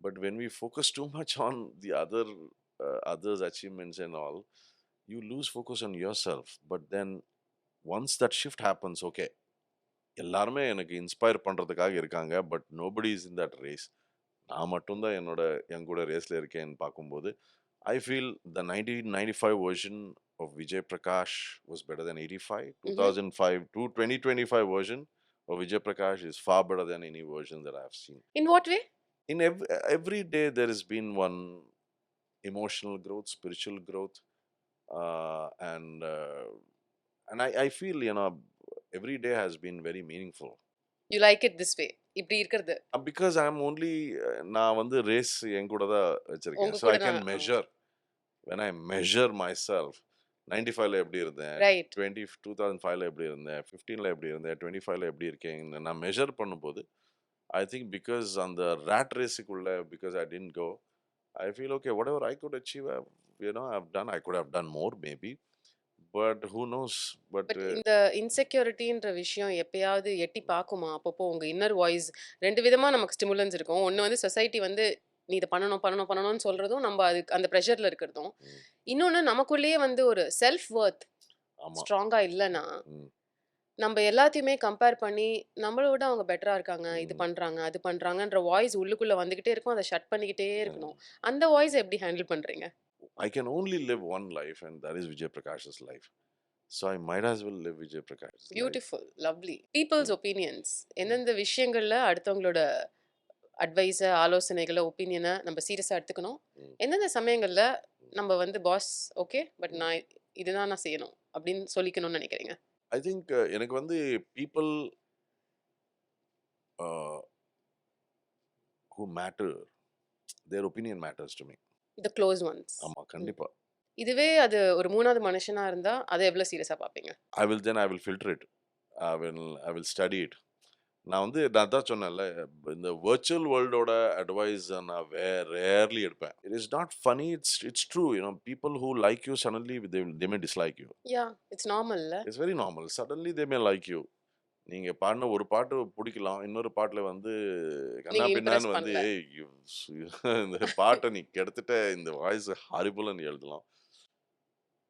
But when we focus too much on the others achievements and all, you lose focus on yourself. But then once that shift happens, okay, எல்லாருமே எனக்கு inspire பண்றதுக்காக இருக்காங்க, but nobody is in that race. நான் மட்டும்தான் என் கூட ரேஸ்ல இருக்கேன்னு பார்க்கும்போது I feel the 1995 version of Vijay Prakash was better than 85. 2005 to 2025 version of Vijay Prakash is far better than any version that I have seen. In what way? In every day there has been one emotional growth, spiritual growth, and I feel, every day has been very meaningful. You like it this way. இப்படி இருக்கிறது. Because I'm only நான் வந்து race என் கூட தான் வச்சிருக்கேன். உங்க So கூட I can தான். measure. When I measure myself, 95ல எப்படி இருந்தேன், Right. 2005ல எப்படி இருந்தேன், 15ல எப்படி இருந்தேன், 25ல எப்படி இருக்கேன்னு நான் மெஷர் பண்ணும்போது, I think because அந்த rat ரேஸுக்குள்ள, because I didn't go, I feel okay, whatever I could achieve, I've done. I could have done more maybe, but who knows? But but இந்த இன்செக்யூரிட்டின்ற விஷயம் எப்பயாவது எட்டி பார்க்குமா? அப்பப்போ உங்க இன்னர் வாய்ஸ் 2 விதமா நமக்கு ஸ்டிமுலன்ஸ் இருக்கும். ஒண்ணு வந்து சொசைட்டி வந்து நீ இத பண்ணணும், பண்ணணும், பண்ணணும்னு சொல்றதும், நம்ம அதுக்கு அந்த பிரஷர்ல இருக்கிறதும். ம், இன்னொன்னு நமக்குள்ளேயே வந்து ஒரு செல்ஃப் வொர்த் ஆமா. ஸ்ட்ராங்கா இல்லன்னா, ம், நம்ம எல்லாத்தையுமே கம்பேர் பண்ணி, நம்மள விட அவங்க பெட்டரா இருக்காங்க, இது ம், பண்றாங்க, அது பண்றாங்கன்ற வாய்ஸ் உள்ளுக்குள்ள வந்துகிட்டே இருக்கும். அத ஷட் பண்ணிக்கிட்டே ம். இருக்கணும். அந்த வாய்ஸ எப்படி ஹேண்டில் பண்றீங்க? I can only live one life, and that is Vijay Prakash's life. So I might as well live Vijay Prakash's life. Beautiful, lovely. Peoples ம், ஒப்பீனியன்ஸ் எந்தெந்த விஷயங்கள்ல அடுத்தவங்களோட அட்வைஸ, ஆலோசனைகள, ஒப்பீனியன நம்ம சீரியஸா எடுத்துக்கணும். ம், எந்தெந்த சமயங்கள்ல நம்ம வந்து பாஸ் ஓகே, பட் ம். நான் இதுதான் நான் செய்யணும் அப்படின்னு சொல்லிக்கணும்னு நினைக்கிறீங்க? I think எனக்கு வந்து people uh, who matter, their opinion matters to me. The close once. ஆமா, கண்டிப்பா. இதுவே அது ஒரு 3வது மனுஷனா இருந்தா அத எவ்வளவு சீரியஸா பார்ப்பீங்க? I will filter it. I will study it. நான் தான் சொன்னேன்ல, இந்த virtual வேர்ல்டோட அட்வைஸ் நான் rarely எடுப்பேன். It is not funny, it's true. People who like you, suddenly they may dislike you. Yeah, it's நார்மல்ல. It's very normal. Suddenly they may like you. நீங்க பாடின ஒரு பாட்டு பிடிக்கலாம், இன்னொரு பாட்டுல வந்து கண்ணா நீங்க இம்ப்ரெஸ் பின்னான்னு வந்து, பண்ணல. "ஏய், இந்த பாட்டை நீ கெடுத்துட்ட, இந்த வாய்ஸ் ஹாரிபிள்னு எழுதலாம்.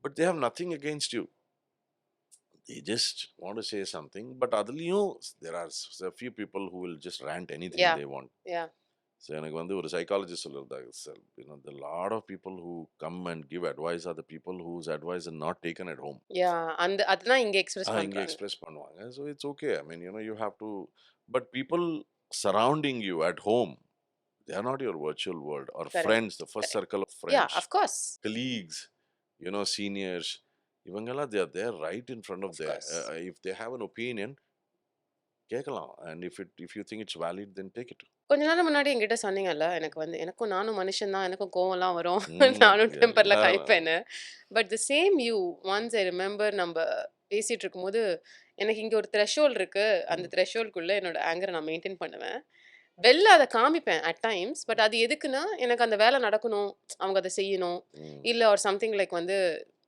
But they have nothing against you. They just want to say something. But அதுலயும் there are a few people who will just rant anything yeah, they want. Yeah. So எனக்கு வந்து ஒரு சைக்காலஜிஸ்ட் சொல்லிருந்தாங்க, sir, the lot of people who come and give advice are the people whose advice are not taken at home. யா, அந்த அதுதான் இங்க express இங்க பண்றாங்க. Express பண்ணுவாங்க. So it's okay. I mean, you have to, but people surrounding you at home, they are not your virtual world or correct, friends, the first correct. circle of yeah, friends, of course. colleagues, seniors. இவங்கெல்லாம் they are there right in front of of their, course. if they have an opinion, கேட்கலாம். And if you think it's valid, then take it. கொஞ்ச நாள் முன்னாடி என்கிட்ட சொன்னீங்கல்ல, எனக்கு வந்து எனக்கும் நானும் மனுஷன் தான், எனக்கும் கோவம்லாம் வரும். நானும் டெம்பர்ல எல்லாம் காய்ப்பேன்னு. But the same you once I remember நம்ப பேசிட்டு இருக்கும்போது, எனக்கு இங்க ஒரு த்ரெஷோல்ட் இருக்கு. அந்த ம், த்ரெஷோல்ட்குள்ள என்னோட ஆங்கர நான் மெயின்டெயின் பண்ணுவேன். வெளில அத காமிப்பேன் அட் டைம்ஸ். பட் அது எதுக்குன்னா, எனக்கு அந்த வேலை நடக்கணும். அவங்க அத செய்யணும். ம், இல்ல ஆர் சம்திங் லைக் வந்து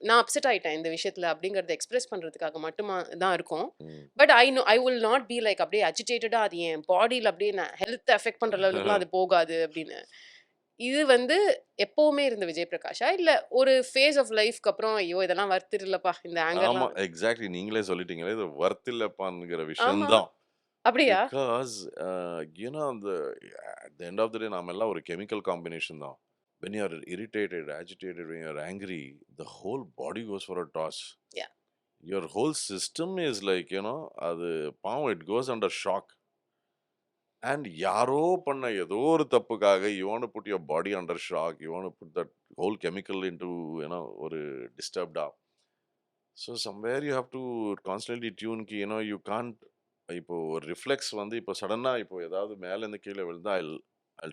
நான் அப்செட் ஆயிட்டேன் இந்த விஷயத்துல அப்படிங்கிறத எக்ஸ்பிரஸ் பண்றதுக்காக மட்டுமா தான் இருக்கும். ம். But I will not be like அப்படியே அஜிடேட்டடா அது என் பாடியில அப்படியே நான் ஹெல்த் அஃபெக்ட் பண்ற லெவலுக்குலாம் அது போகாது அப்படின்னு. இது வந்து எப்பவுமே இருந்த விஜய் பிரகாஷா? இல்ல ஒரு ஃபேஸ் ஆஃப் லைஃப்க்கு அப்புறம் ஐயோ! இதெல்லாம் வொர்த் இல்லப்பா இந்த ஆமா, ஆங்கர்லாம். எக்ஸாக்ட்லி. நீங்களே சொல்லிட்டீங்களே, இது வொர்த் இல்லப்பான்ங்கிற விஷயம் ஆமா. தான். அப்படியா? பிகாஸ் அந்த at the end of the day நாம எல்லாம் ஒரு கெமிக்கல் காம்பினேஷன் தான். When you are irritated, agitated, when you are angry, the whole body goes for a toss. Yeah. Your whole system is like, அது பாவம், it goes under shock. And யாரோ பண்ண ஏதோ ஒரு தப்புக்காக you want to put your body under shock, you want to put that whole chemical into, ஒரு disturbed up. So somewhere you have to constantly tune ki, you can't. இப்போ ஒரு reflex வந்து இப்போ சடனா இப்போ ஏதாவது மேல இருந்து கீழே விழுந்தா I'll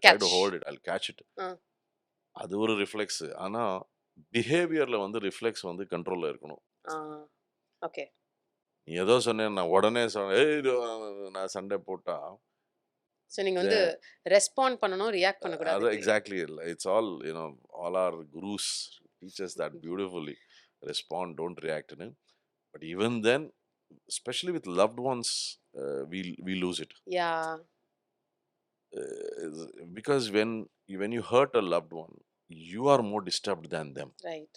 try to catch. hold it, I'll catch it. ஆ. அது ஒரு ரிஃப்ளெக்ஸ். ஆனா பிஹேவியர்ல வந்து ரிஃப்ளெக்ஸ் வந்து கண்ட்ரோல்ல இருக்கணும். ஆ. ஓகே. நீ ஏதோ சொன்னேன் நான் உடனே ஏய் நான் சண்டை போட்டா சோ நீங்க வந்து ரெஸ்பாண்ட் பண்ணனும், ரியாக்ட் அது பண்ணக்கூடாதுன்றீங்க. Exactly. It's all all our gurus teach us that beautifully. Respond, don't react. But even then, especially with loved ones, we lose it. Yeah. Because when you hurt a loved one, you are more disturbed than them. Right.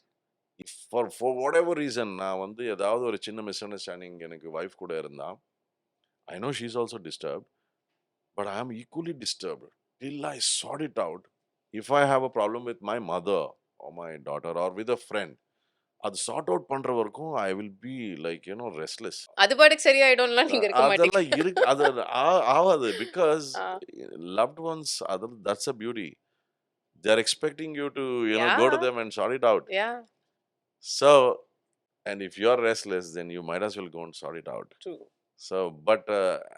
If for whatever reason நான் வந்து ஏதாவது ஒரு சின்ன miss understanding எனக்கு wife கூட இருந்தா, I know she's also disturbed, but I am equally disturbed till I sort it out. If I have a problem with my mother or my daughter or with a friend, அது sort out பண்ற வரைக்கும் I will be like restless. அது பாட்டுக்கு சரியாயிடும்லாம் நீங்க இருக்க மாட்டீங்க. அதெல்லாம் இருக்கு. அது ஆகாது. Because ah. லவ்ட் ஒன்ஸ், அது that's a beauty. They are expecting you to go to Yeah. them and sort it out. Yeah. So, and if you are restless, then you might as well go and sort it out. True. So, but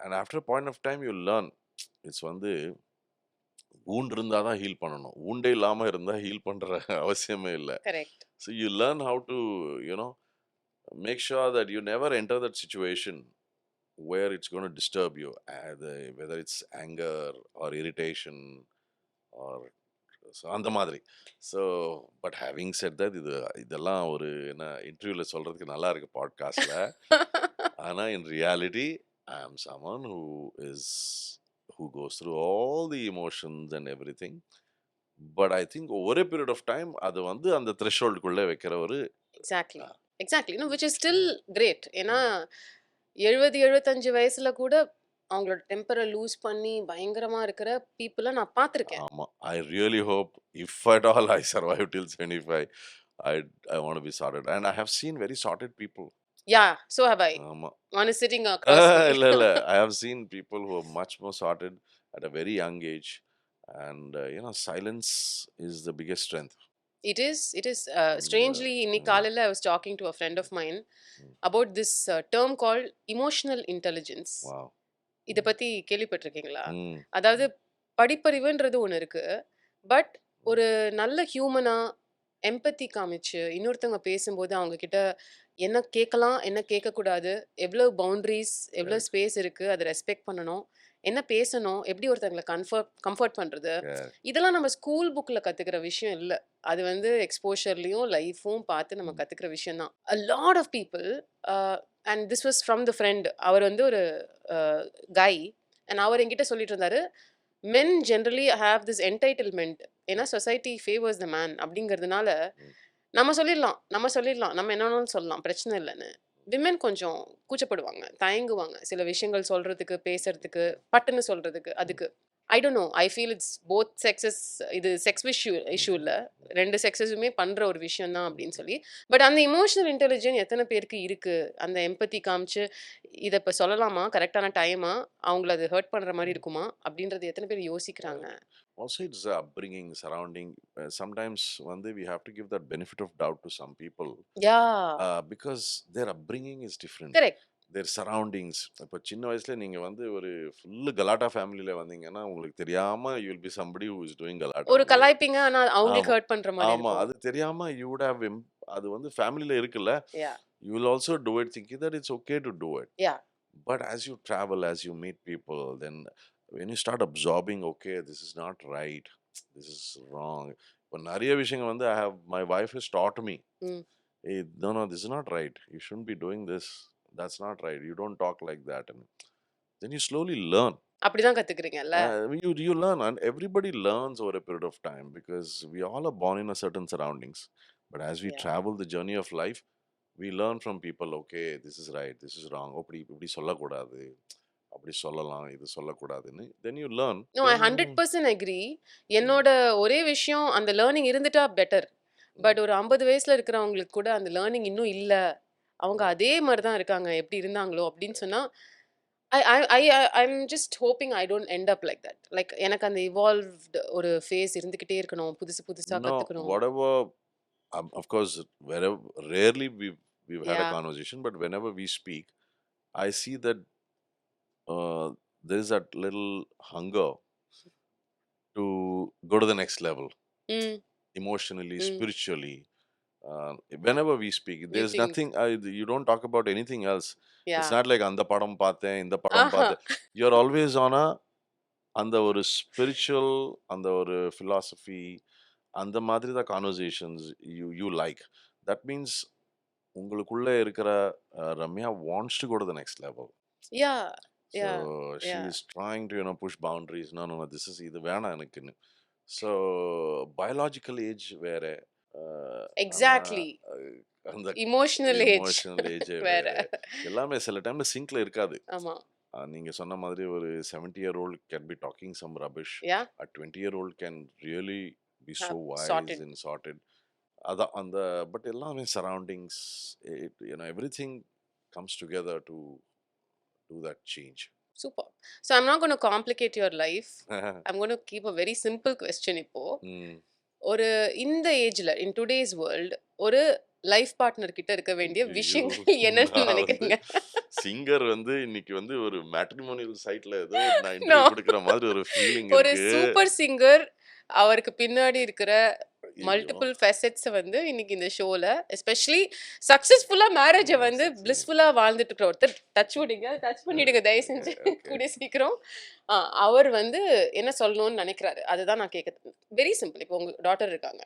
and after a point of time you learn. It's வந்து wound இருந்தா தான் heel பண்ணணும். wound இல்லாம இருந்தா heel பண்ற அவசியமே இல்ல. Correct. So you learn how to, make sure that you never enter that situation where it's going to disturb you, whether it's anger or irritation or அந்த மாதிரி. So but having set that, இதெல்லாம் ஒரு இன்டர்வியூவில் சொல்கிறதுக்கு நல்லா இருக்கு பாட்காஸ்டில். ஆனால் இன் reality I am someone who goes through all the emotions and everything. But I think ஒரே பீரியட் ஆஃப் டைம் அது வந்து அந்த த்ரெஷ்ஹோல்டுக்குள்ளே வைக்கிற ஒரு exactly. Exactly. Which is still great. ஏன்னா 70-75 வயசுல கூட அவங்களோட டெம்பரை லூஸ் பண்ணி பயங்கரமா இருக்கிற பீப்புளை நான் பார்த்துருக்கேன். ஆமா. I really hope if at all I survive till 75, I want to be sorted. And I have seen very sorted people. Yeah, so have I. ஆமா. One is sitting across me. இல்ல. I have seen people who are much more sorted at a very young age. And silence is the biggest strength. It is. Strangely, இன்னைக்கு காலையில I was talking to a friend of mine about this term called emotional intelligence. Wow. இத பத்தி கேள்விப்பட்டிருக்கீங்களா? ம். அதாவது படிப்பறிவுன்றது ஒண்ணு இருக்கு. But ஒரு நல்ல ஹியூமனா எம்பத்தி காமிச்சு இன்னொருத்தவங்க பேசும்போது அவங்க கிட்ட என்ன கேட்கலாம், என்ன கேட்கக்கூடாது, எவ்வளவு பவுண்டரிஸ், எவ்வளவு ஸ்பேஸ் இருக்கு, அதை ரெஸ்பெக்ட் பண்ணணும், என்ன பேசணும், எப்படி ஒருத்தவங்களை கம்ஃபர்ட் பண்றது, Yeah. இதெல்லாம் நம்ம ஸ்கூல் புக்ல கத்துக்கிற விஷயம் இல்ல. அது வந்து எக்ஸ்போஷர்லயும் லைஃபும் பார்த்து நம்ம கத்துக்கிற விஷயம் தான். A lot of people and this was from the friend. அவர் வந்து ஒரு guy and அவர் என்கிட்ட சொல்லிட்டு இருந்தாரு, men generally have this entitlement. ஏன்னா சொசைட்டி ஃபேவர்ஸ் த மேன் அப்படிங்கிறதுனால நம்ம சொல்லிடலாம், நம்ம என்ன வேணாலும் சொல்லலாம், பிரச்சனை இல்லைன்னு. விமென் கொஞ்சம் கூச்சப்படுவாங்க, தயங்குவாங்க சில விஷயங்கள் சொல்றதுக்கு, பேசுறதுக்கு, பட்டுன்னு சொல்றதுக்கு. அதுக்கு I don't know, I feel it's both sexes. இது செக்ஸ் இஷ்யூ இல்லை, ரெண்டு செக்ஸஸுமே பண்ற ஒரு விஷயம் தான் அப்படின்னு சொல்லி. பட் அந்த இமோஷனல் இன்டெலிஜென்ஸ் எத்தனை பேருக்கு இருக்கு? அந்த எம்பத்தி காமிச்சு இதை இப்போ சொல்லலாமா, கரெக்டான டைமா, அவங்கள அது ஹர்ட் பண்ற மாதிரி இருக்குமா அப்படின்றது எத்தனை பேர் யோசிக்கிறாங்க? Also, it's the upbringing, surrounding. Sometimes we have to give that benefit of doubt to some people. Yeah, Because their upbringing is different. Correct. Their surroundings. இப்போ சின்ன வயசுல நீங்க வந்து ஒரு ஃபுல்லு கலாட்டா ஃபேமிலியில வந்தீங்கன்னா, உங்களுக்கு தெரியாம you will be somebody who is doing கலாட்டா ஒரு ஒன்லி. கலாய்ப்பீங்க. ஆனா அவங்களுக்கு ஆமா, ஹர்ட் பண்ற மாரி ஆமா. இருக்கும். அது தெரியாம யூ வுட் ஹேவ் அது வந்து ஃபேமிலில இருக்குல்ல. Yeah. You will also do it thinking that it's okay to do it. Yeah. But as you travel, as you meet people, then when you start absorbing, okay, this is not right, this is wrong. இப்போ நிறைய விஷயங்கள் வந்து my wife has taught me. ம். Hey, no, no, this is not right. You shouldn't be doing this. That's not right. You don't talk like that. And then you slowly learn. அப்படிதான் கத்துக்கிறீங்கல்ல? You learn, and everybody learns over a period of time because we all are born in a certain surroundings. But as we Yeah. travel the journey of life, we learn from people. Okay, this is right, this is wrong. இப்படி சொல்லக்கூடாது, அப்படி சொல்லலாம், இது சொல்லக்கூடாதுன்னு. Then you learn. No, I Then 100% agree. என்னோட ஒரே விஷயம், அந்த லேர்னிங் இருந்துட்டா பெட்டர். பட் ஒரு 50 வயசுல இருக்கிறவங்களுக்கு கூட அந்த லேர்னிங் இன்னும் இல்ல. அவங்க அதே மாரி தான் இருக்காங்க. எப்படி இருந்தாங்களோ அப்படின்னு சொன்னா, I'm just hoping I don't end up like that. Like எனக்கு அந்த இவால்வ்ட் ஒரு ஃபேஸ் இருந்துகிட்டே இருக்கணும். புதுசு புதுசா no, கத்துக்கணும். whatever. Of course, wherever rarely we've had a yeah. conversation, but whenever we speak, I see that there is that little hunger to go to the next level, ம். emotionally, ம். spiritually. Whenever we speak, you there's think. nothing. You don't talk about anything else. Yeah. It's not like அந்த படம் பார்த்தேன், இந்த படம் ஆஹா. பார்த்தேன். You're always on a அந்த ஒரு spiritual, அந்த ஒரு philosophy, அந்த மாதிரி தான் conversations you like. That means உங்களுக்குள்ள இருக்கிற Ramya wants to go to the next level. Yeah. So yeah. she yeah. is trying to push boundaries. No, no, no, this is இது வேணாம் எனக்குன்னு. So biological age வேற, ஆனா எக்ஸாக்ட்லி. அந்த emotional age emotional age வேற. வேற. எல்லாமே சில டைம்ல சிங்க்ல இருக்காது. ஆமா. நீங்க சொன்ன மாதிரி ஒரு 70-year-old can be talking some rubbish. Yeah. A 20-year-old can really be so wise charted. and sorted. அதான் அந்த பட் எல்லாமே surroundings, everything comes together to do that change. Super. So I'm not gonna complicate your life. I'm gonna keep a very simple question இப்போ. Hmm. ஒரு இந்த ஏஜ்ல in today's world ஒரு life partner கிட்ட இருக்க வேண்டிய ஐயோ, விஷயங்கள் என்னன்னு நான் வந்து நினைக்கிறீங்க? சிங்கர் வந்து இன்னைக்கு வந்து ஒரு மேட்ரிமோனியல் சைட்ல ஏதோ நான் நோ. இன்டர்வியூ கொடுக்குற மாதிரி ஒரு ஃபீலிங் ஒரு இருக்கு. சூப்பர் சிங்கர் அவருக்கு பின்னாடி இருக்கிற ஐயோ. மல்டிபிள் ஃபெசட்ஸ் வந்து இன்னைக்கு இந்த ஷோல எஸ்பெஷலி சக்சஸ்ஃபுல்லா மேரேஜை வந்து பிளிஸ்ஃபுல்லா வாழ்ந்துட்டு இருக்கிற ஒருத்தர், டச் பண்ணிடுங்க, டச் பண்ணிடுங்க தயவு செஞ்சு கூடிய சீக்கிரம். அவர் வந்து என்ன சொல்லணும்னு நினைக்கிறாரு, அதுதான் நான் கேட்க. Very simple. இப்போ உங்க டாட்டர் இருக்காங்க,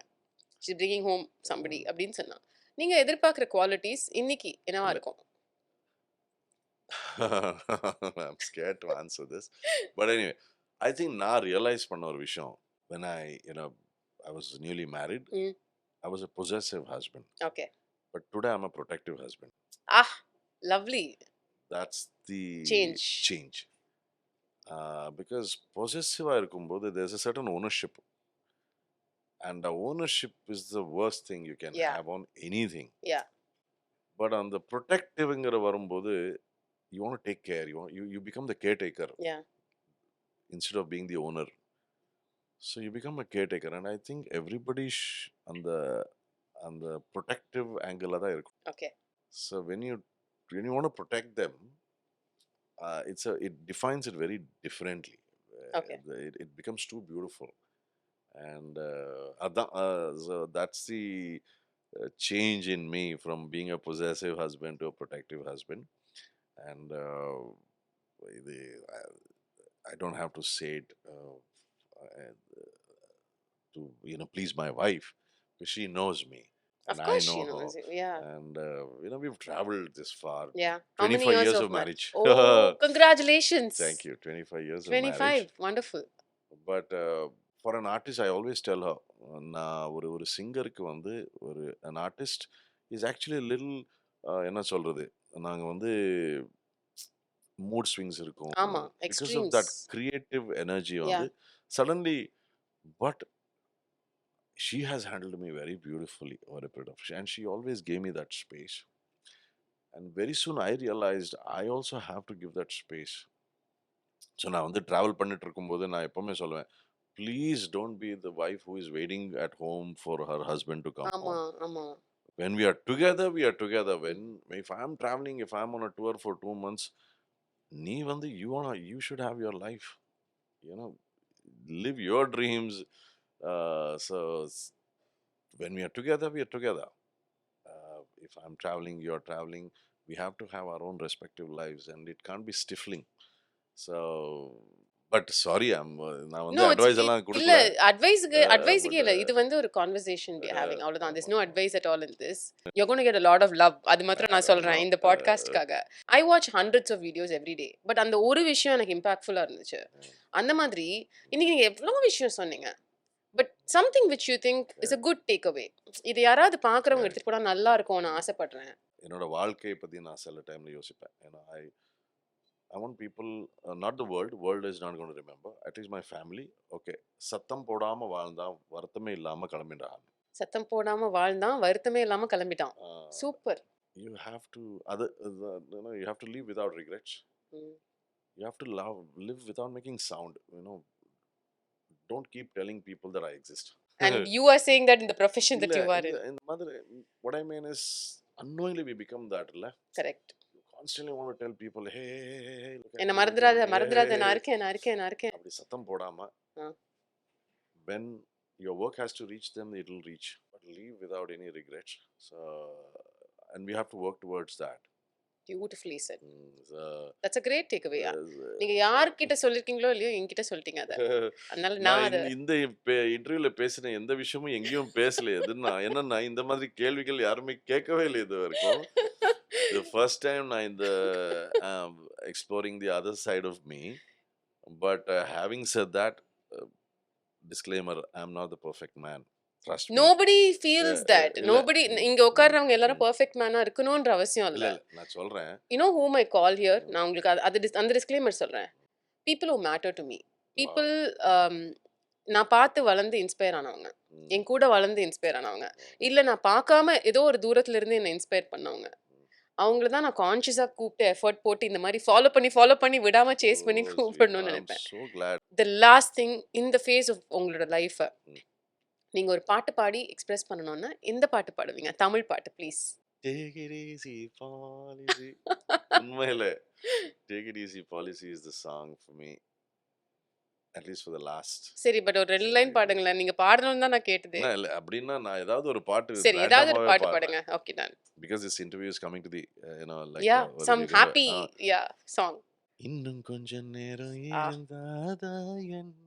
ஷி பிரிங்கிங் ஹோம் சம்படி அப்படின்னு சொன்னா, நீங்க எதிர்பார்க்குற குவாலிட்டிஸ் இன்னைக்கு என்னவா இருக்கும்? I'm scared to answer this. But anyway, I think நான் ரியலைஸ் பண்ண ஒரு விஷயம், when I was newly married, ம். I was a possessive husband. Okay. But today I'm a protective husband. Lovely That's the change. change. Because possessive இருக்கும்போது there's a certain ownership. And the ownership is the worst thing you can Yeah. have on anything. Yeah. But on the protectiveங்கிற வரும்போது, you want to take care. You become the caretaker Yeah. instead of being the owner. So you become a caretaker, and I think everybody on the protective angle தான் இருக்கும். Okay. So when you want to protect them, it defines it very differently. Okay. It becomes too beautiful, and so that's the change in me from being a possessive husband to a protective husband. And I don't have to say it to please my wife, because she knows me Of and I course know she her. knows it. Yeah. And we've traveled this far. Yeah. How many 25 years years of of marriage. Oh, congratulations. Thank you. 25 years of 25. marriage. Wonderful. But for an artist, I always tell her, நான் ஒரு சிங்கருக்கு வந்து an artist is actually a little என்ன சொல்றது, நாங்க வந்து mood swings இருக்கும். ஆமா, Because of extremes. that creative energy Yeah. வந்து suddenly, but she has handled me very beautifully over a period of time, and she always gave me that space. And very soon I realized I also have to give that space. So நான் வந்து travel பண்ணிட்டு இருக்கும்போது நான் எப்பவுமே சொல்லுவேன், please don't be the wife who is waiting at home for her husband to come ஆமா, home. ஆமா. When we are together, we are together. When if I'm traveling, if I'm on a tour for 2 months, நீ வந்து you should have your life, you know, live your dreams. So when we are together, we are together. If I'm traveling, you're traveling, we have to have our own respective lives, and it can't be stifling. So, but sorry, நான் no வந்து it's advice எல்லாம் இல்ல கொடுக்கல. அட்வைஸுக்கே But இல்ல. இது வந்து ஒரு conversation we are having. அவ்வளவுதான். ஆமா this no advice at all in this. You are gonna get a lot of love. அது மாத்திரம் I நான் don't சொல்றேன் know. இந்த பாட்காஸ்ட்காக. I watch hundreds of videos every day. But அந்த ஒரு விஷயம் எனக்கு இம்பாக்ட்ஃபுல்லா இருந்துச்சு. அந்த மாதிரி இன்னைக்கு நீங்க எவ்வளவு விஷயம் சொன்னீங்க. But something which you think is a good take away. இது யாராவது பாக்குறவங்க எடுத்துட்டு போனா நல்லா இருக்கும் நான் ஆசைப்படுறேன். என்னோட வாழ்க்கையை பத்தி நான் சில டைம்ல யோசிப்பேன். ஏன்னா I want people, not the world is not going to remember, at least my family. Okay, சத்தம் போடாம வாழ்ந்தா வருத்தமே இல்லாம கிளம்பிடுறாங்க. சத்தம் போடாம வாழ்ந்தான் வருத்தமே இல்லாம கிளம்பிட்டான். Super. You have to you have to live without regrets. You have to live without making sound, you know. Don't keep telling people that I exist. And you are saying that in the profession that you are in. In the mother, what I mean is unknowingly we become that, illa? Correct. Constantly want to tell people, hey, look at என்ன me, மறந்துடாத hey, மறந்துடாத hey, நான் hey. இருக்கேன் நான் இருக்கேன் நான் இருக்கேன். அப்படி சத்தம் போடாம ஆ. when your work has to reach them, it will reach, but leave without any regrets. So, and we have to work towards that. Beautifully said. So, That's a great takeaway. நீங்க யார்கிட்ட சொல்லிருக்கீங்களோ இல்லையோ என்கிட்ட சொல்லிட்டீங்க அத. அதனால நான் நான் அத இந்த இன்டர்வியூல பேசின எந்த விஷயமும் எங்கேயும் பேசல. எதுன்னா என்னன்னா இந்த மாதிரி கேள்விகள் யாருமே கேட்கவே இல்லை இது வரைக்கும். The first time நான் இந்த exploring the other side of me, but having said that, disclaimer, I'm not the perfect man. Trust me. nobody feels that. இல்ல Nobody இங்க உட்கார்றவங்க எல்லாரும் பெர்ஃபெக்ட் மேனா இருக்கணும்ன்ற அவசியம் இல்ல இல்ல. இல்ல நான் சொல்றேன். You know whom I call here? நான் உங்களுக்கு அந்த disclaimer சொல்றேன். People who matter to me. People நான் பார்த்து வளர்ந்து இன்ஸ்பயர் ஆனவங்க. என் கூட வளர்ந்து இன்ஸ்பயர் ஆனவங்க. இல்ல நான் பார்க்காம ஏதோ ஒரு தூரத்துல இருந்து என்ன இன்ஸ்பயர் பண்ணவங்க. அவங்கள தான் நான் கான்ஷியஸா கூப்பிட்டு எஃபோர்ட் போட்டு இந்த மாதிரி ஃபாலோ பண்ணி விடாம சேஸ் பண்ணி கூப்பிடணும்னு நினைப்பேன். So glad. The last thing in the phase of உங்களோட லைஃப் நீங்க ஒரு பாட்டு பாடி எக்ஸ்பிரஸ் பண்ணணும்னா எந்த பாட்டு பாடுவீங்க? தமிழ் பாட்டு please. Take it easy policy. உண்மையில Take it easy policy is the song for me, at least for the last. சரி பட் ஒரு ரெண்டு லைன் பாடுங்களேன். நீங்க பாடணும்னு தான் நான் கேட்டது. இல்ல அப்படின்னா நான் ஏதாவது ஒரு பாட்டு சரி ஏதாவது ஒரு பாட்டு பாடுங்க. Okay done. Because this interview is coming to the like Yeah, some happy song. இன்னும் கொஞ்ச நேரம் இருந்தாதா என்ன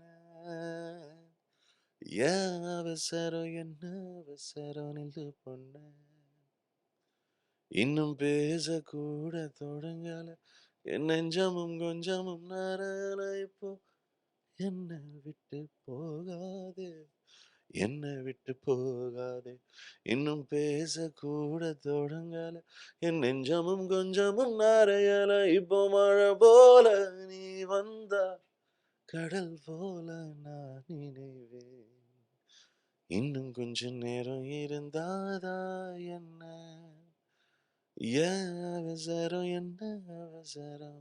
அவசரம் என்ன அவசரம் நில்லு பொண்ணு இன்னும் பேசக்கூட தொடங்கல என் நெஞ்சமும் கொஞ்சமும் நரல இப்போ என்ன விட்டு போகாதே என்னை விட்டு போகாதே இன்னும் பேசக்கூட தொடங்கல என் நெஞ்சமும் கொஞ்சமும் நரையல இப்போ மழை போல நீ வந்தா கடல் போல நான் நினைவேன் இன்னும் கொஞ்ச நேரம் இருந்தாதா என்ன அவசரம் என்ன அவசரம்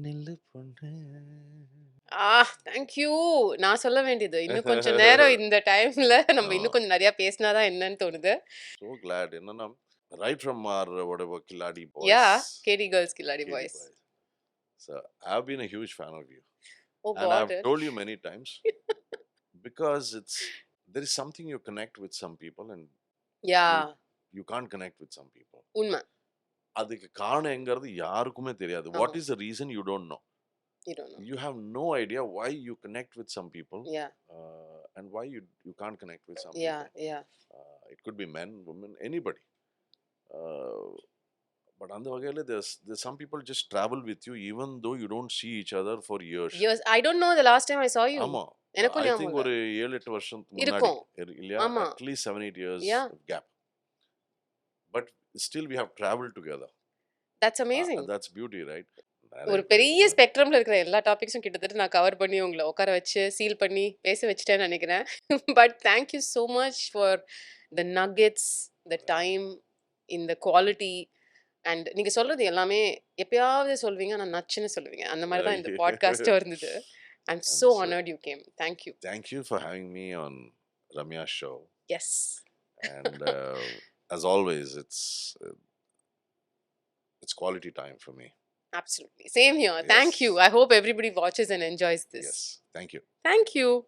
நில்லு பொண்ணு. Thank you. நான் சொல்ல வேண்டியது இன்னும் கொஞ்சம் நேரம் இந்த டைம்ல நம்ம இன்னும் கொஞ்சம் நிறைய பேசினாதான் என்னன்னு தோணுது. So glad. என்னன்னா right from our whatever Killadi boys. Yeah, KD girls, Killadi boys. So I've been a huge fan of you. Oh and God. I've told you many times because there is something you connect with some people and Yeah. you can't connect with some people. உண்மை. அதுக்கு காரணம் எங்கிறது யாருக்குமே தெரியாது. What is the reason you don't know? You don't know. You have no idea why you connect with some people. Yeah. And why you can't connect with some Yeah, people. yeah. It could be men, women, anybody. But அந்த வகையில there's some people just travel with you even though you don't see each other for years. Years. I don't know the last time I saw you. ஆமா. எனக்கும் I think ஞாபகம் ஒரு 7-8 வருஷத்துக்கு முன்னாடி இருக்கும். இல்லையா? ஆமா. At least 7-8 years Yeah. gap. But still we have traveled together. That's amazing. That's beauty, right? ஒரு பெரிய ஸ்பெக்ட்ரம்ல இருக்கிற எல்லா டாபிக்ஸும் கிட்டத்தட்ட நான் கவர் பண்ணி உங்களை உட்கார வச்சு சீல் பண்ணி பேச வச்சுட்டேன்னு நினைக்கிறேன். But thank you so much for the nuggets, the time, இந்த குவாலிட்டி அண்ட் நீங்கள் சொல்கிறது எல்லாமே எப்பயாவது சொல்வீங்க ஆனால் நச்சுன்னு சொல்லுவீங்க. அந்த மாதிரி தான் இந்த பாட்காஸ்ட்டும் இருந்தது. I'm so honored you came. Thank you. Thank you for having me on Ramya's show. Yes. And as always, it's quality time for me. Absolutely. Same here. Thank Yes. you. I hope everybody watches and enjoys this. Yes. Thank you. Thank you.